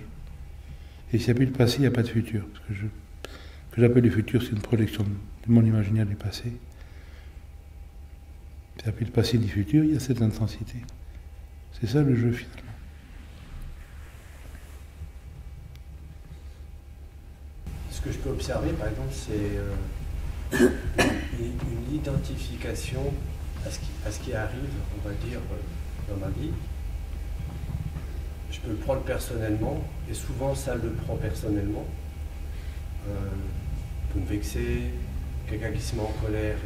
Et s'il n'y a plus de passé, il n'y a pas de futur. Parce que ce que j'appelle le futur, c'est une projection de mon imaginaire du passé. S'il n'y a plus de passé ni de futur, il y a cette intensité. C'est ça le jeu finalement. Ce que je peux observer, par exemple, c'est une identification à ce qui arrive, on va dire, dans ma vie. Je peux le prendre personnellement, et souvent ça le prend personnellement. Je peux me vexer, quelqu'un qui se met en colère,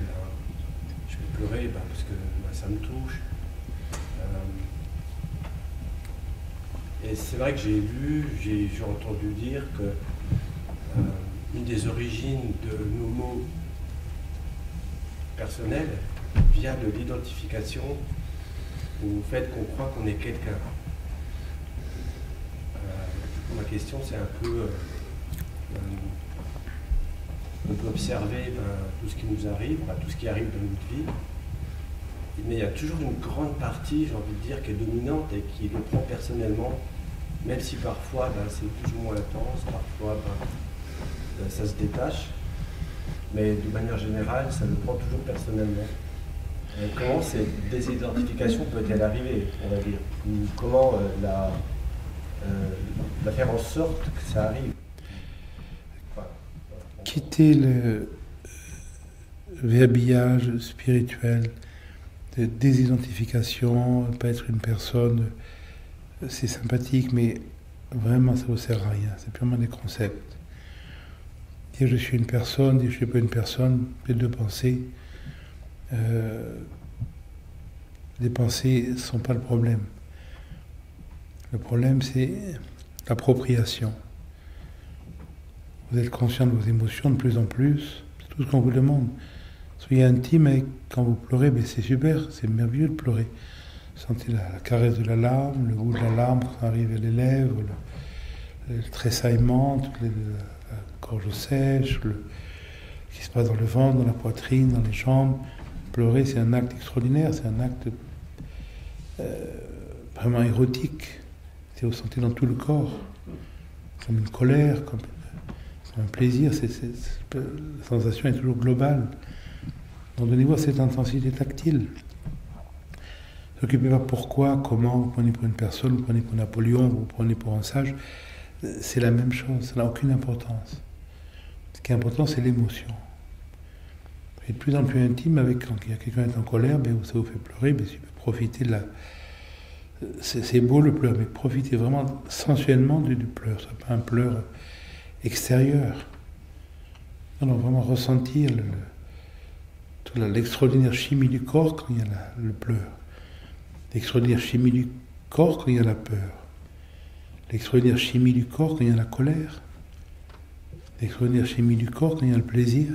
je peux pleurer parce que ça me touche. Et c'est vrai que j'ai entendu dire que une des origines de nos mots personnels vient de l'identification au fait qu'on croit qu'on est quelqu'un. Ma question, c'est un peu, on peut observer tout ce qui nous arrive, tout ce qui arrive dans notre vie, mais il y a toujours une grande partie, j'ai envie de dire, qui est dominante et qui le prend personnellement, même si parfois c'est plus ou moins intense, parfois ça se détache, mais de manière générale, ça le prend toujours personnellement. Et comment cette désidentification peut-elle arriver, on va dire? Ou comment la faire en sorte que ça arrive? Quitter le verbiage spirituel de désidentification, ne pas être une personne, c'est sympathique, mais vraiment ça ne vous sert à rien, c'est purement des concepts. Dire je suis une personne, dire je ne suis pas une personne, les deux pensées, les pensées ne sont pas le problème. Le problème c'est l'appropriation. Vous êtes conscient de vos émotions de plus en plus, c'est tout ce qu'on vous demande. Soyez intime et quand vous pleurez, ben c'est super, c'est merveilleux de pleurer. Sentez la caresse de la larme, le goût de la larme quand ça arrive à les lèvres, le tressaillement, la gorge sèche, ce qui se passe dans le ventre, dans la poitrine, dans les jambes. Pleurer, c'est un acte extraordinaire, c'est un acte vraiment érotique. C'est vous sentez dans tout le corps, comme une colère, comme un plaisir. La sensation est toujours globale. Donc donnez-vous cette intensité tactile. Ne vous occupez pas pourquoi, comment, vous prenez pour une personne, vous prenez pour Napoléon, vous prenez pour un sage. C'est la même chose, ça n'a aucune importance. Ce qui est important, c'est l'émotion. Vous êtes de plus en plus intime avec quand quelqu'un est en colère, ben, ça vous fait pleurer, ben, si vous profitez de la... C'est beau le pleur, mais profitez vraiment sensuellement du pleur. Ce n'est pas un pleur extérieur. Non, vraiment ressentir l'extraordinaire chimie du corps quand il y a le pleur. L'extraordinaire chimie du corps quand il y a la peur. L'extraordinaire chimie du corps quand il y a la colère. L'extraordinaire chimie du corps quand il y a le plaisir.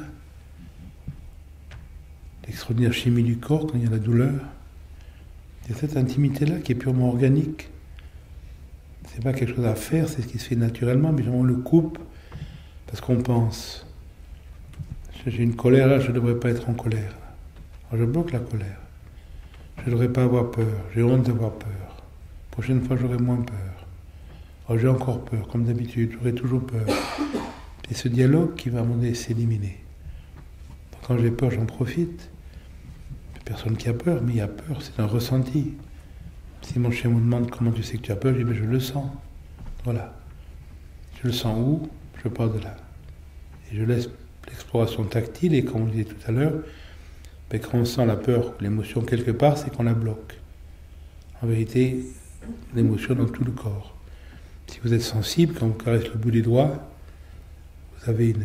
L'extraordinaire chimie du corps quand il y a la douleur. Il y a cette intimité-là qui est purement organique. C'est pas quelque chose à faire, c'est ce qui se fait naturellement, mais on le coupe parce qu'on pense. J'ai une colère là, je ne devrais pas être en colère. Alors je bloque la colère. Je ne devrais pas avoir peur, j'ai honte d'avoir peur. La prochaine fois, j'aurai moins peur. Alors j'ai encore peur, comme d'habitude, j'aurai toujours peur. C'est ce dialogue qui va m'amener à s'éliminer. Quand j'ai peur, j'en profite. Personne qui a peur, mais il y a peur, c'est un ressenti. Si mon chien me demande comment tu sais que tu as peur, je dis, mais je le sens. Voilà. Je le sens où? Je pars de là. Et je laisse l'exploration tactile, et comme on disait tout à l'heure, ben, quand on sent la peur, l'émotion quelque part, c'est qu'on la bloque. En vérité, l'émotion dans tout le corps. Si vous êtes sensible, quand vous caressez le bout des doigts, vous avez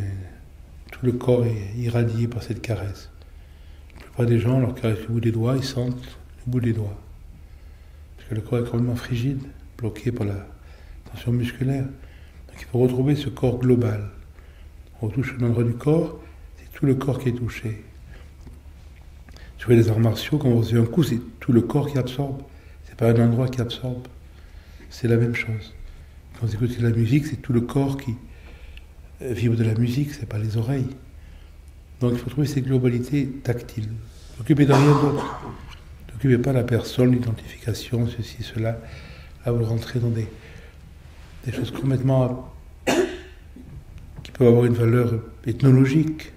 tout le corps est irradié par cette caresse. La plupart des gens, leur caresse le bout des doigts, ils sentent le bout des doigts. Parce que le corps est complètement frigide, bloqué par la tension musculaire. Donc il faut retrouver ce corps global. On touche un endroit du corps, c'est tout le corps qui est touché. Sur les arts martiaux, quand on reçoit un coup, c'est tout le corps qui absorbe. C'est pas un endroit qui absorbe. C'est la même chose. Quand vous écoutez de la musique, c'est tout le corps qui vibre de la musique, c'est pas les oreilles. Donc il faut trouver cette globalité tactile. Ne occupez de rien d'autre. N'occupez pas la personne, l'identification, ceci, cela. Là, vous rentrez dans des choses complètement qui peuvent avoir une valeur ethnologique.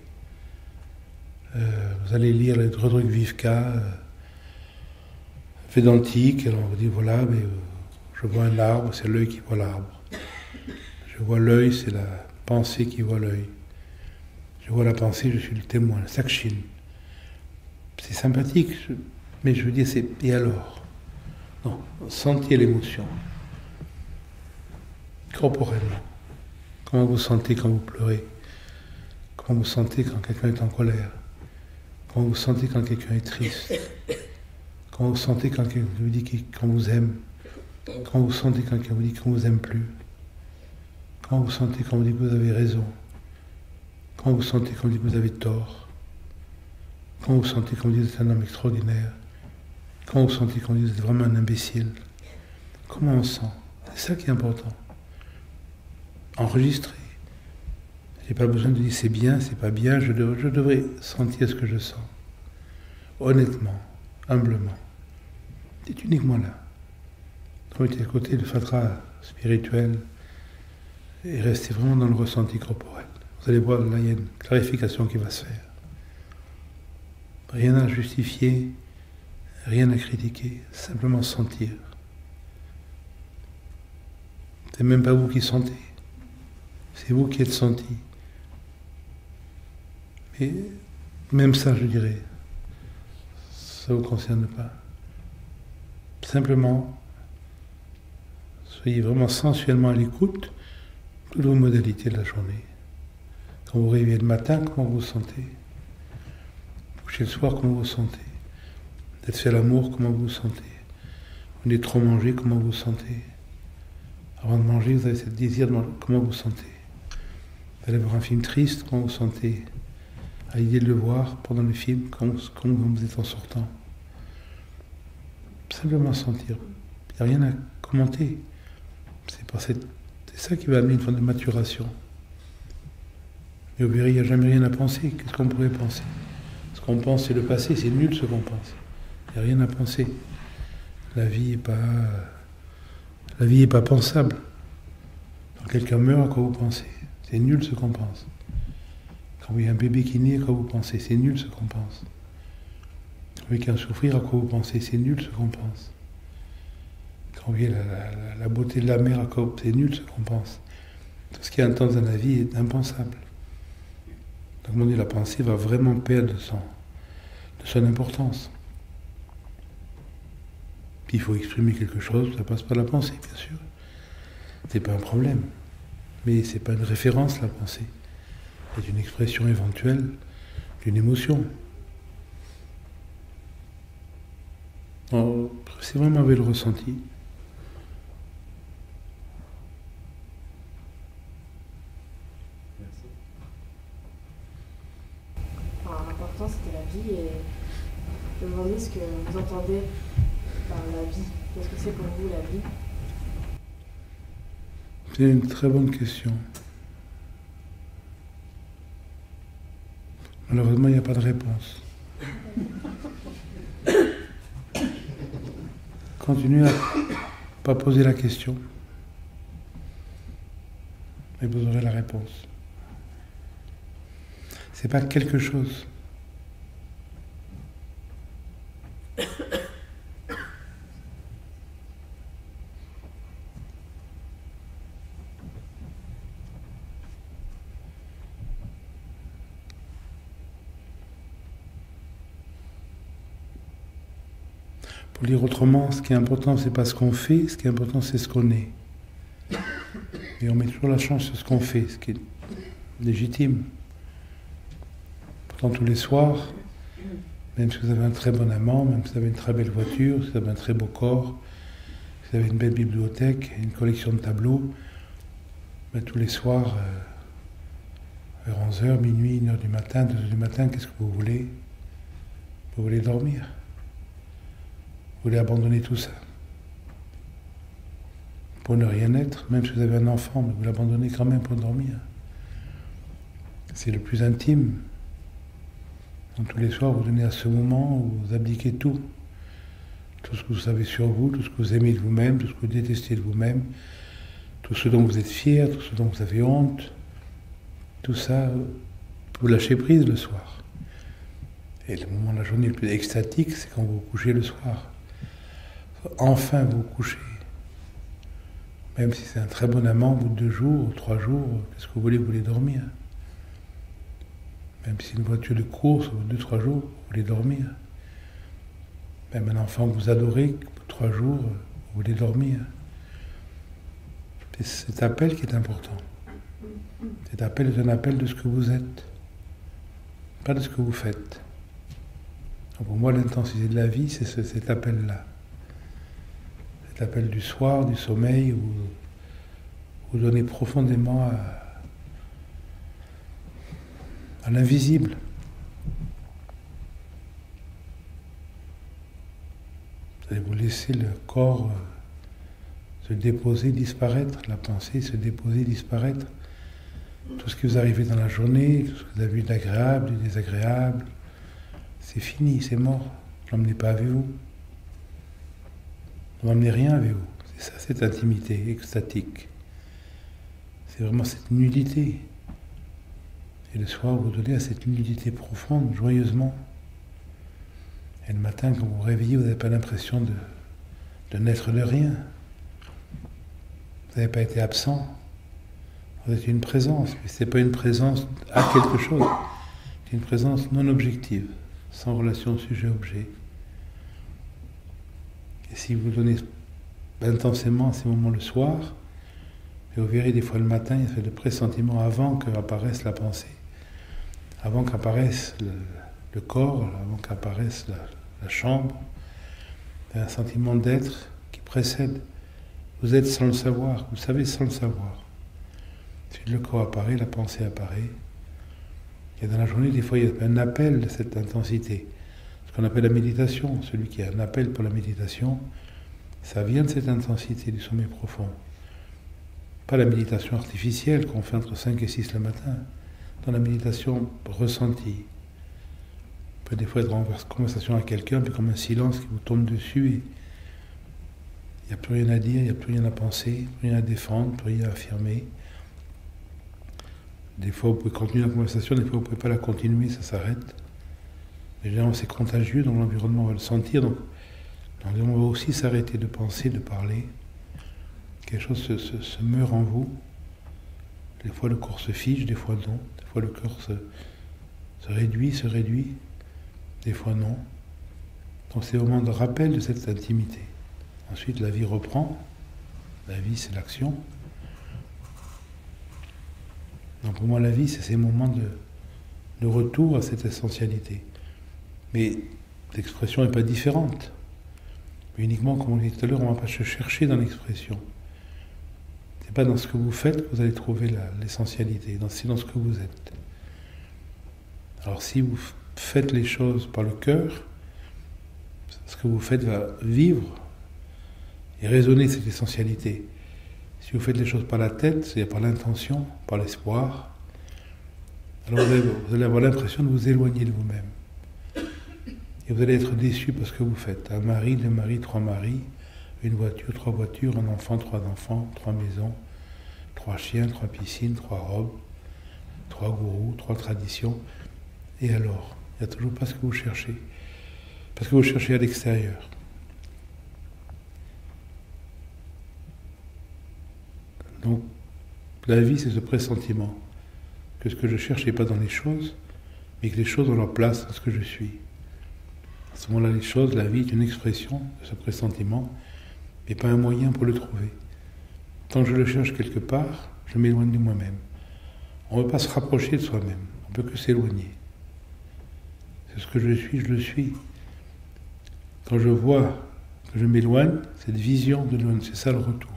Vous allez lire le Roderick Vivka, Védantique, alors on vous dit voilà, mais je vois un arbre, c'est l'œil qui voit l'arbre. Je vois l'œil, c'est la pensée qui voit l'œil. Je vois la pensée, je suis le témoin, le sakshin. C'est sympathique, mais je veux dire, c'est et alors? Non, sentez l'émotion. Corporellement. Comment vous sentez quand vous pleurez? Comment vous sentez quand quelqu'un est en colère? Comment vous sentez quand quelqu'un est triste? Comment vous sentez quand quelqu'un vous dit qu'on vous aime? Comment vous sentez quand quelqu'un vous dit qu'on vous aime plus? Comment vous sentez quand on vous dit que vous avez raison? Comment vous sentez quand on dit que vous avez tort? Comment vous sentez quand on dit que vous êtes un homme extraordinaire? Comment vous sentez quand on dit que vous êtes vraiment un imbécile? Comment on sent? C'est ça qui est important. Enregistrer. J'ai pas besoin de dire c'est bien, c'est pas bien, je devrais sentir ce que je sens. Honnêtement, humblement. C'est uniquement là. Mettez à côté le fatra spirituel et restez vraiment dans le ressenti corporel. Vous allez voir, là, il y a une clarification qui va se faire. Rien à justifier, rien à critiquer, simplement sentir. C'est même pas vous qui sentez, c'est vous qui êtes senti. Mais même ça, je dirais, ça ne vous concerne pas. Simplement, soyez vraiment sensuellement à l'écoute de toutes vos modalités de la journée. Quand vous réveillez le matin, comment vous vous sentez? Couchez le soir, comment vous vous sentez? D'être fait l'amour, comment vous vous sentez? Vous venez trop manger, comment vous vous sentez? Avant de manger, vous avez ce désir de manger, comment vous vous sentez? Vous allez voir un film triste, comment vous vous sentez? À l'idée de le voir pendant le film, comment vous êtes en sortant? Simplement sentir. Il n'y a rien à commenter. C'est ça qui va amener une forme de maturation. Mais au verrez, il n'y a jamais rien à penser. Qu'est-ce qu'on pourrait penser? Ce qu'on pense, c'est le passé, c'est nul ce qu'on pense. Il n'y a rien à penser. La vie n'est pas pensable. Quand quelqu'un meurt, à quoi vous pensez? C'est nul ce qu'on pense. Quand vous voyez un bébé qui naît, à quoi vous pensez? C'est nul ce qu'on pense. Quand vous voyez quelqu'un souffrir, à quoi vous pensez? C'est nul ce qu'on pense. Quand vous voyez la beauté de la mer, à quoi c'est nul ce qu'on pense. Tout ce qui est intense dans la vie est impensable. Donc, mon Dieu, la pensée va vraiment perdre de son importance. Puis il faut exprimer quelque chose, ça passe par la pensée, bien sûr. C'est pas un problème. Mais c'est pas une référence, la pensée. C'est une expression éventuelle d'une émotion. C'est vraiment avec le ressenti. Enfin, l'important c'était la vie et je me demandais ce que vous entendez par la vie. Qu'est-ce que c'est pour vous la vie? C'est une très bonne question. Malheureusement, il n'y a pas de réponse. Continuez à ne pas poser la question. Et vous aurez la réponse. C'est pas quelque chose. Pour dire autrement, ce qui est important, c'est pas ce qu'on fait, ce qui est important, c'est ce qu'on est. Et on met toujours la chance sur ce qu'on fait, ce qui est légitime. Pourtant, tous les soirs, même si vous avez un très bon amant, même si vous avez une très belle voiture, si vous avez un très beau corps, si vous avez une belle bibliothèque, une collection de tableaux, ben, tous les soirs, vers 11h, minuit, 1h du matin, 2h du matin, qu'est-ce que vous voulez? Vous voulez dormir. Vous voulez abandonner tout ça. Pour ne rien être, même si vous avez un enfant, mais vous l'abandonnez quand même pour dormir. C'est le plus intime. Donc tous les soirs, vous donnez à ce moment où vous abdiquez tout. Tout ce que vous savez sur vous, tout ce que vous aimez de vous-même, tout ce que vous détestez de vous-même, tout ce dont vous êtes fier, tout ce dont vous avez honte. Tout ça, vous lâchez prise le soir. Et le moment de la journée le plus extatique, c'est quand vous vous couchez le soir. Enfin vous couchez. Même si c'est un très bon amant, au bout de 2 jours, 3 jours, qu'est-ce que vous voulez dormir. Même si c'est une voiture de course, au bout de 2-3 jours, vous voulez dormir. Même un enfant que vous adorez, au bout de 3 jours, vous voulez dormir. C'est cet appel qui est important. Cet appel est un appel de ce que vous êtes, pas de ce que vous faites. Donc pour moi, l'intensité de la vie, c'est cet appel-là. Cet appel du soir, du sommeil, où vous donnez profondément à l'invisible. Vous allez vous laisser le corps se déposer, disparaître, la pensée se déposer, disparaître. Tout ce qui vous arrive dans la journée, tout ce que vous avez vu d'agréable, du désagréable, c'est fini, c'est mort. Ne l'emmenez pas avec vous. Ne l'emmenez rien avec vous. C'est ça, cette intimité extatique. C'est vraiment cette nudité. Et le soir, vous donnez à cette nudité profonde, joyeusement. Et le matin, quand vous vous réveillez, vous n'avez pas l'impression de n'être de rien. Vous n'avez pas été absent. Vous êtes une présence. Mais ce n'est pas une présence à quelque chose. C'est une présence non objective, sans relation sujet-objet. Et si vous donnez intensément ces moments le soir, et vous verrez des fois le matin, il y a fait de pressentiment avant qu'apparaisse la pensée, avant qu'apparaisse le corps, avant qu'apparaisse la chambre. Il y a un sentiment d'être qui précède. Vous êtes sans le savoir, vous savez sans le savoir. Si le corps apparaît, la pensée apparaît. Et dans la journée, des fois, il y a un appel de cette intensité. Ce qu'on appelle la méditation, celui qui a un appel pour la méditation, ça vient de cette intensité du sommeil profond. Pas la méditation artificielle qu'on fait entre 5 et 6 le matin, dans la méditation ressentie. On peut des fois être en conversation avec quelqu'un, puis comme un silence qui vous tombe dessus, et il n'y a plus rien à dire, il n'y a plus rien à penser, plus rien à défendre, plus rien à affirmer. Des fois, vous pouvez continuer la conversation, des fois, vous ne pouvez pas la continuer, ça s'arrête. Mais généralement, c'est contagieux, donc l'environnement va le sentir, donc l'environnement va aussi s'arrêter de penser, de parler. Quelque chose se meurt en vous. Des fois, le corps se fige, des fois non. Des fois, le corps se réduit, des fois non. Donc, c'est au moment de rappel de cette intimité. Ensuite, la vie reprend. La vie, c'est l'action. Donc, pour moi, la vie, c'est ces moments de retour à cette essentialité. Mais l'expression n'est pas différente. Mais uniquement, comme on dit tout à l'heure, on ne va pas se chercher dans l'expression. Ce n'est pas dans ce que vous faites que vous allez trouver l'essentialité, c'est dans ce que vous êtes. Alors si vous faites les choses par le cœur, ce que vous faites va vivre et résonner cette essentialité. Si vous faites les choses par la tête, c'est-à-dire par l'intention, par l'espoir, alors vous allez avoir l'impression de vous éloigner de vous-même. Et vous allez être déçu par ce que vous faites. Un mari, 2 maris, 3 maris, une voiture, 3 voitures, un enfant, 3 enfants, 3 maisons, 3 chiens, 3 piscines, 3 robes, 3 gourous, 3 traditions. Et alors, il n'y a toujours pas ce que vous cherchez. Parce que vous cherchez à l'extérieur. Donc, la vie, c'est ce pressentiment que ce que je cherche n'est pas dans les choses, mais que les choses ont leur place dans ce que je suis. À ce moment-là, les choses, la vie est une expression de ce pressentiment, mais pas un moyen pour le trouver. Tant que je le cherche quelque part, je m'éloigne de moi-même. On ne peut pas se rapprocher de soi-même, on ne peut que s'éloigner. C'est ce que je le suis. Quand je vois que je m'éloigne, cette vision de l'éloignement, c'est ça le retour.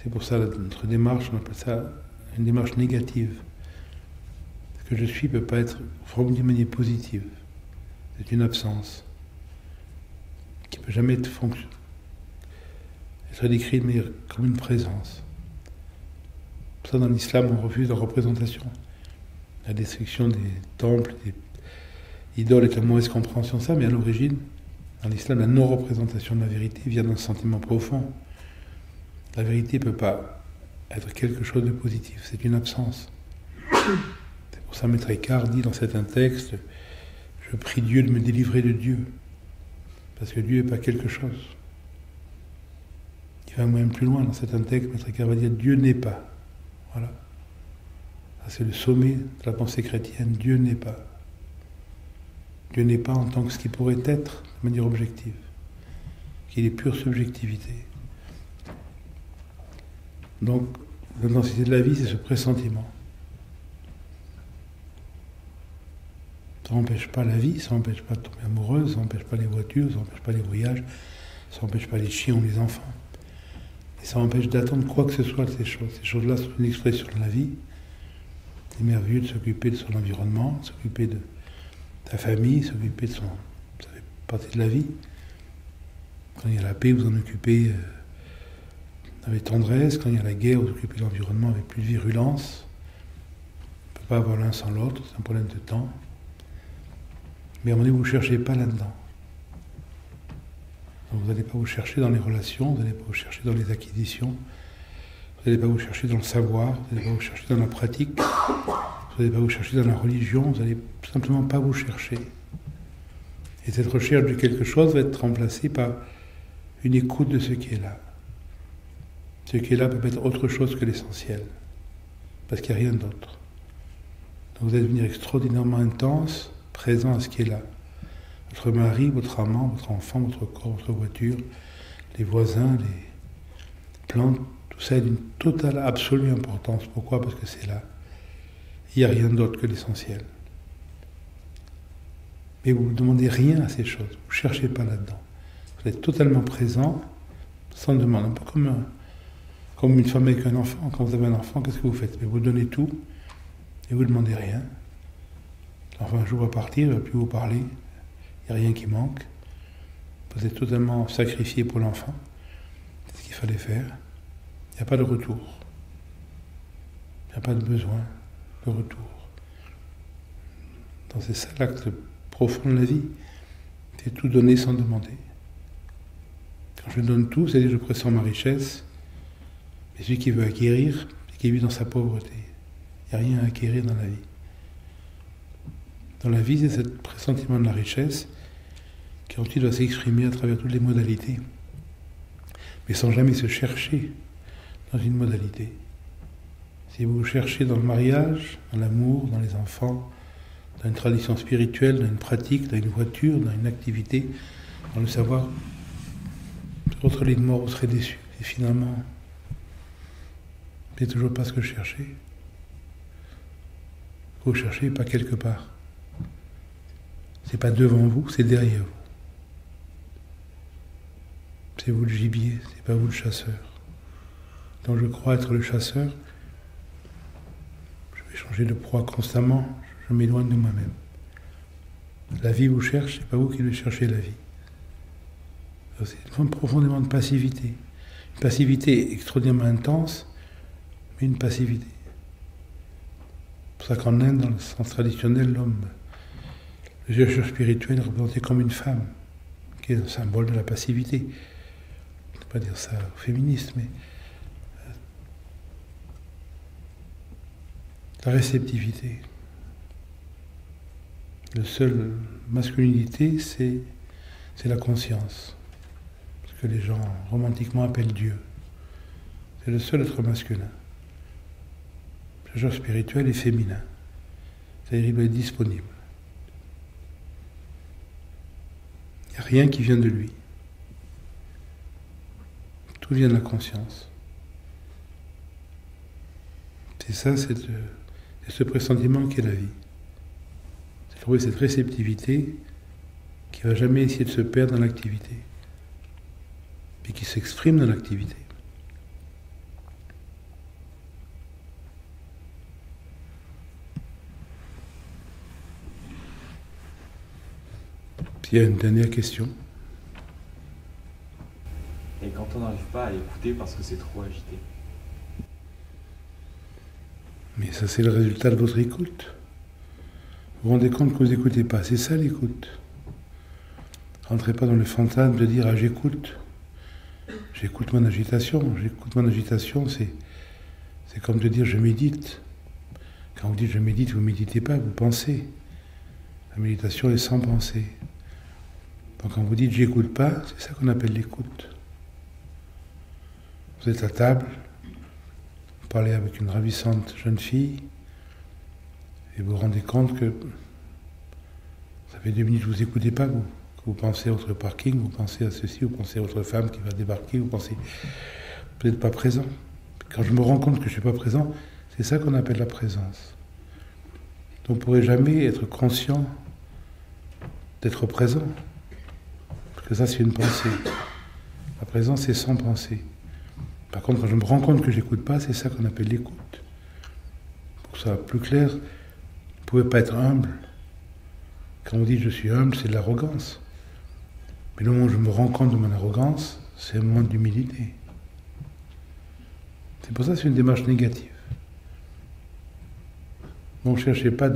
C'est pour ça notre démarche, on appelle ça une démarche négative. Ce que je suis ne peut pas être formé d'une manière positive. C'est une absence qui ne peut jamais être décrite comme une présence. Pour ça, dans l'islam, on refuse la représentation. La destruction des temples, des idoles est une mauvaise compréhension de ça, mais à l'origine, dans l'islam, la non-représentation de la vérité vient d'un sentiment profond. La vérité ne peut pas être quelque chose de positif, c'est une absence. C'est pour ça que Maître Eckhart dit dans certains textes, je prie Dieu de me délivrer de Dieu, parce que Dieu n'est pas quelque chose. Il va même plus loin dans certains textes, Maître Eckhart va dire Dieu n'est pas. Voilà. Ça, c'est le sommet de la pensée chrétienne, Dieu n'est pas. Dieu n'est pas en tant que ce qui pourrait être, de manière objective, qu'il est pure subjectivité. Donc, l'intensité de la vie, c'est ce pressentiment. Ça n'empêche pas la vie, ça n'empêche pas de tomber amoureuse, ça n'empêche pas les voitures, ça n'empêche pas les voyages, ça n'empêche pas les chiens ou les enfants. Et ça empêche d'attendre quoi que ce soit de ces choses. Ces choses-là sont une expression de la vie. C'est merveilleux de s'occuper de son environnement, de s'occuper de sa famille, s'occuper de son... Ça fait partie de la vie. Quand il y a la paix, vous en occupez avec tendresse. Quand il y a la guerre, vous occupez de l'environnement avec plus de virulence. On ne peut pas avoir l'un sans l'autre, c'est un problème de temps. Mais à un moment donné, vous ne cherchez pas là-dedans. Donc vous n'allez pas vous chercher dans les relations, vous n'allez pas vous chercher dans les acquisitions, vous n'allez pas vous chercher dans le savoir, vous n'allez pas vous chercher dans la pratique, vous n'allez pas vous chercher dans la religion, vous n'allez tout simplement pas vous chercher. Et cette recherche de quelque chose va être remplacée par une écoute de ce qui est là. Ce qui est là peut être autre chose que l'essentiel, parce qu'il n'y a rien d'autre. Donc vous allez devenir extraordinairement intense, présent à ce qui est là. votre mari, votre amant, votre enfant, votre corps, votre voiture, les voisins, les plantes, tout ça est d'une totale, absolue importance. Pourquoi? Parce que c'est là. Il n'y a rien d'autre que l'essentiel. Mais vous ne demandez rien à ces choses. Vous ne cherchez pas là-dedans. Vous êtes totalement présent, sans demande. Un peu comme une femme avec un enfant. Quand vous avez un enfant, qu'est-ce que vous faites? Mais vous donnez tout et vous ne demandez rien. L'enfant un jour va partir, il ne va plus vous parler. Il n'y a rien qui manque. Vous êtes totalement sacrifié pour l'enfant. C'est ce qu'il fallait faire. Il n'y a pas de retour. Il n'y a pas de besoin de retour. Donc c'est ça l'acte profond de la vie. C'est tout donner sans demander. Quand je donne tout, c'est-à-dire je pressens ma richesse. Mais celui qui veut acquérir, c'est qui vit dans sa pauvreté. Il n'y a rien à acquérir dans la vie. Dans la vie, c'est ce pressentiment de la richesse qui ensuite doit s'exprimer à travers toutes les modalités, mais sans jamais se chercher dans une modalité. Si vous vous cherchez dans le mariage, dans l'amour, dans les enfants, dans une tradition spirituelle, dans une pratique, dans une voiture, dans une activité, dans le savoir, sur votre lit de mort, vous serez déçu. Et finalement, c'est toujours pas ce que je cherchais. Vous cherchez pas quelque part. C'est pas devant vous, c'est derrière vous. C'est vous le gibier, c'est pas vous le chasseur. Donc je crois être le chasseur. Je vais changer de proie constamment, je m'éloigne de moi-même. La vie vous cherche, c'est pas vous qui devez chercher la vie. C'est une forme profondément de passivité. Une passivité extraordinairement intense, mais une passivité. C'est pour ça qu'en Inde, dans le sens traditionnel, l'homme, le chercheur spirituel est représenté comme une femme, qui est un symbole de la passivité. Je ne peux pas dire ça aux féministes, mais la réceptivité. La seule masculinité, c'est la conscience. Ce que les gens romantiquement appellent Dieu. C'est le seul être masculin. Le chercheur spirituel est féminin. C'est-à-dire qu'il doit être disponible. Il n'y a rien qui vient de lui. Tout vient de la conscience. C'est ça, c'est ce pressentiment qu'est la vie. C'est trouver cette réceptivité qui ne va jamais essayer de se perdre dans l'activité, mais qui s'exprime dans l'activité. Il y a une dernière question. Et quand on n'arrive pas à écouter parce que c'est trop agité? Mais ça, c'est le résultat de votre écoute. Vous vous rendez compte que vous n'écoutez pas. C'est ça l'écoute. Rentrez pas dans le fantasme de dire « Ah, j'écoute. J'écoute mon agitation. J'écoute mon agitation, c'est comme de dire « Je médite ». Quand vous dites « Je médite », vous ne méditez pas, vous pensez. La méditation est sans pensée. Donc quand vous dites « j'écoute pas », c'est ça qu'on appelle l'écoute. Vous êtes à table, vous parlez avec une ravissante jeune fille, et vous vous rendez compte que ça fait 2 minutes que vous n'écoutez pas, vous. Que vous pensez à votre parking, vous pensez à ceci, vous pensez à votre femme qui va débarquer, vous n'êtes pas présent. Quand je me rends compte que je ne suis pas présent, c'est ça qu'on appelle la présence. Donc on ne pourrait jamais être conscient d'être présent. Parce que ça, c'est une pensée. La présence, c'est sans pensée. Par contre, quand je me rends compte que je n'écoute pas, c'est ça qu'on appelle l'écoute. Pour que ça soit plus clair, vous ne pouvez pas être humble. Quand on dit je suis humble, c'est de l'arrogance. Mais le moment où je me rends compte de mon arrogance, c'est un moment d'humilité. C'est pour ça que c'est une démarche négative. Donc, ne cherchez pas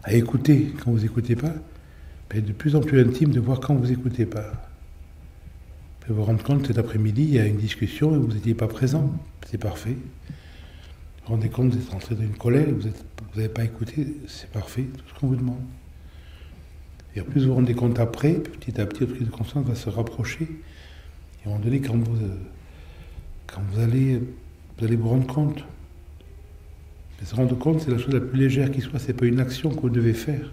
à écouter quand vous n'écoutez pas, mais de plus en plus intime de voir quand vous n'écoutez pas. Vous vous rendre compte que cet après-midi, il y a une discussion et vous n'étiez pas présent. C'est parfait. Vous vous rendez compte que vous êtes entré dans une colère, vous n'avez pas écouté, c'est parfait, tout ce qu'on vous demande. Et en plus, vous vous rendez compte après, petit à petit, votre prise de conscience va se rapprocher. Et à un moment donné, quand vous allez vous rendre compte. Mais se rendre compte, c'est la chose la plus légère qui soit, c'est pas une action que vous devez faire.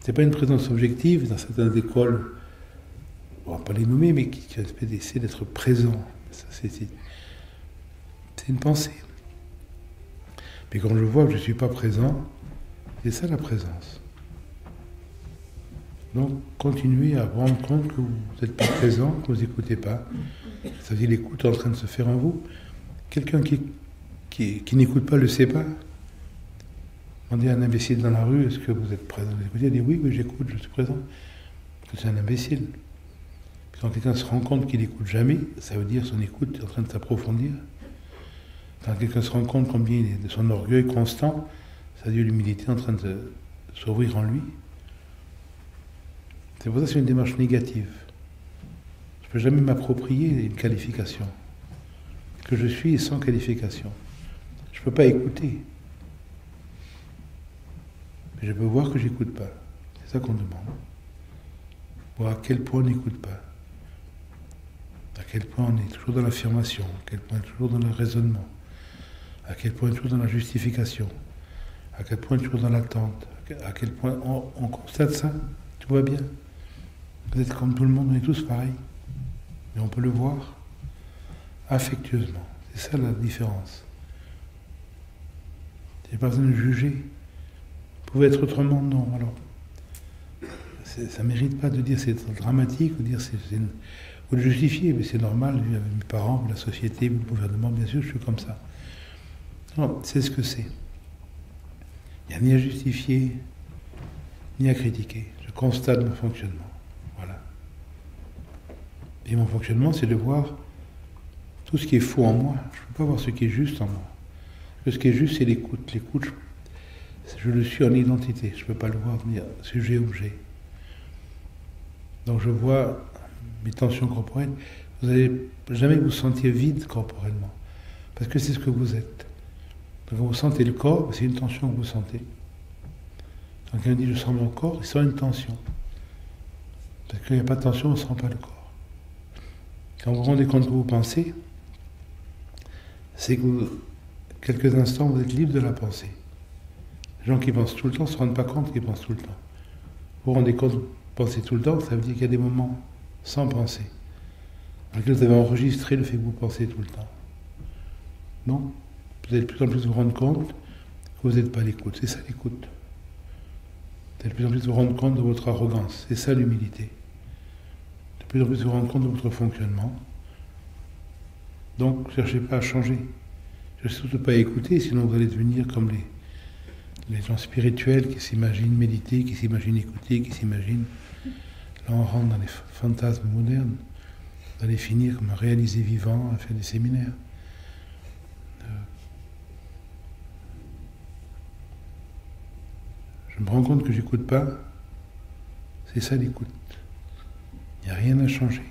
C'est pas une présence objective dans certaines écoles, on va pas les nommer, mais qui essaient d'être présents. Ça, c'est une pensée. Mais quand je vois que je ne suis pas présent, c'est ça la présence. Donc, continuez à vous rendre compte que vous n'êtes pas présent, que vous n'écoutez pas. C'est-à-dire l'écoute est en train de se faire en vous. Quelqu'un qui n'écoute pas ne le sait pas. Demandez à un imbécile dans la rue, est-ce que vous êtes présent? Vous écoutez, il dit oui, j'écoute, je suis présent. Parce que c'est un imbécile. Puis quand quelqu'un se rend compte qu'il n'écoute jamais, ça veut dire que son écoute est en train de s'approfondir. Quand quelqu'un se rend compte combien il est de son orgueil constant, ça veut dire l'humilité en train de s'ouvrir en lui. C'est pour ça que c'est une démarche négative. Je ne peux jamais m'approprier une qualification. Ce que je suis est sans qualification. Je ne peux pas écouter. Mais je peux voir que je n'écoute pas. C'est ça qu'on demande. Voir à quel point on n'écoute pas. À quel point on est toujours dans l'affirmation, à quel point on est toujours dans le raisonnement, à quel point on est toujours dans la justification, à quel point on est toujours dans l'attente, à quel point on constate ça, tout va bien. Vous êtes comme tout le monde, on est tous pareils. Mais on peut le voir affectueusement. C'est ça la différence. Il n'y a pas besoin de juger. Vous pouvez être autrement, non. Alors, ça ne mérite pas de dire c'est dramatique, ou dire ou de justifier, mais c'est normal, vu avec mes parents, la société, le gouvernement, bien sûr, je suis comme ça. Non, c'est ce que c'est. Il n'y a ni à justifier, ni à critiquer. Je constate mon fonctionnement. Voilà. Et mon fonctionnement, c'est de voir tout ce qui est faux en moi. Je ne peux pas voir ce qui est juste en moi. Parce que ce qui est juste, c'est l'écoute. L'écoute, je le suis en identité. Je ne peux pas le voir venir sujet-objet. Donc je vois mes tensions corporelles. Vous n'allez jamais vous sentir vide corporellement. Parce que c'est ce que vous êtes. Donc quand vous sentez le corps, c'est une tension que vous sentez. Quand quelqu'un dit je sens mon corps, il sent une tension. Parce qu'il n'y a pas de tension, on ne sent pas le corps. Quand vous vous rendez compte que vous pensez, c'est que quelques instants, vous êtes libre de la pensée. Les gens qui pensent tout le temps ne se rendent pas compte qu'ils pensent tout le temps. Vous vous rendez compte que vous pensez tout le temps, ça veut dire qu'il y a des moments sans penser, dans lesquels vous avez enregistré le fait que vous pensez tout le temps. Non, vous allez de plus en plus vous rendre compte que vous n'êtes pas à l'écoute. C'est ça l'écoute. Vous allez de plus en plus vous rendre compte de votre arrogance. C'est ça l'humilité. De plus en plus vous rendre compte de votre fonctionnement. Donc, ne cherchez pas à changer. Ne cherchez surtout pas à écouter, sinon vous allez devenir comme les gens spirituels qui s'imaginent méditer, qui s'imaginent écouter, qui s'imaginent... Là, on rentre dans les fantasmes modernes. Vous allez finir comme un réalisé vivant, à faire des séminaires. Je me rends compte que j'écoute pas. C'est ça l'écoute. Il n'y a rien à changer.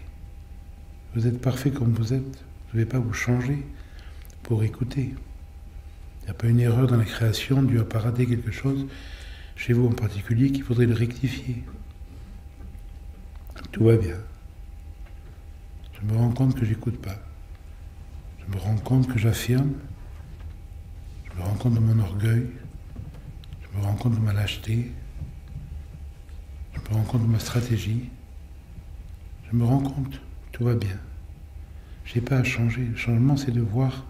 Vous êtes parfait comme vous êtes. Vous ne devez pas vous changer pour écouter. Il n'y a pas une erreur dans la création, Dieu n'a pas raté quelque chose, chez vous en particulier, qu'il faudrait le rectifier. Tout va bien. Je me rends compte que j'écoute pas. Je me rends compte que j'affirme. Je me rends compte de mon orgueil. Je me rends compte de ma lâcheté. Je me rends compte de ma stratégie. Je me rends compte. Tout va bien. Je n'ai pas à changer. Le changement, c'est de voir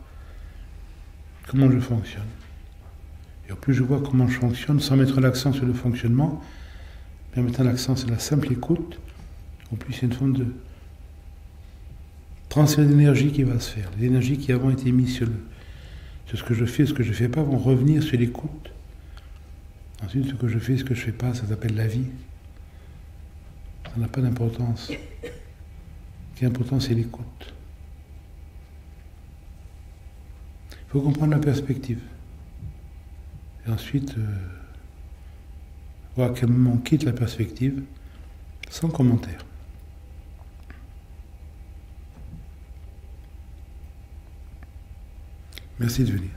comment je fonctionne. Et au plus je vois comment je fonctionne, sans mettre l'accent sur le fonctionnement, mais en mettant l'accent sur la simple écoute, au plus il y a une forme de transfert d'énergie qui va se faire. Les énergies qui avant étaient mises sur ce que je fais et ce que je ne fais pas vont revenir sur l'écoute. Ensuite, ce que je fais et ce que je ne fais pas, ça s'appelle la vie. Ça n'a pas d'importance. Ce qui est important, c'est l'écoute. Il faut comprendre la perspective. Et ensuite, voir à quel moment on quitte la perspective, sans commentaire. Merci de venir.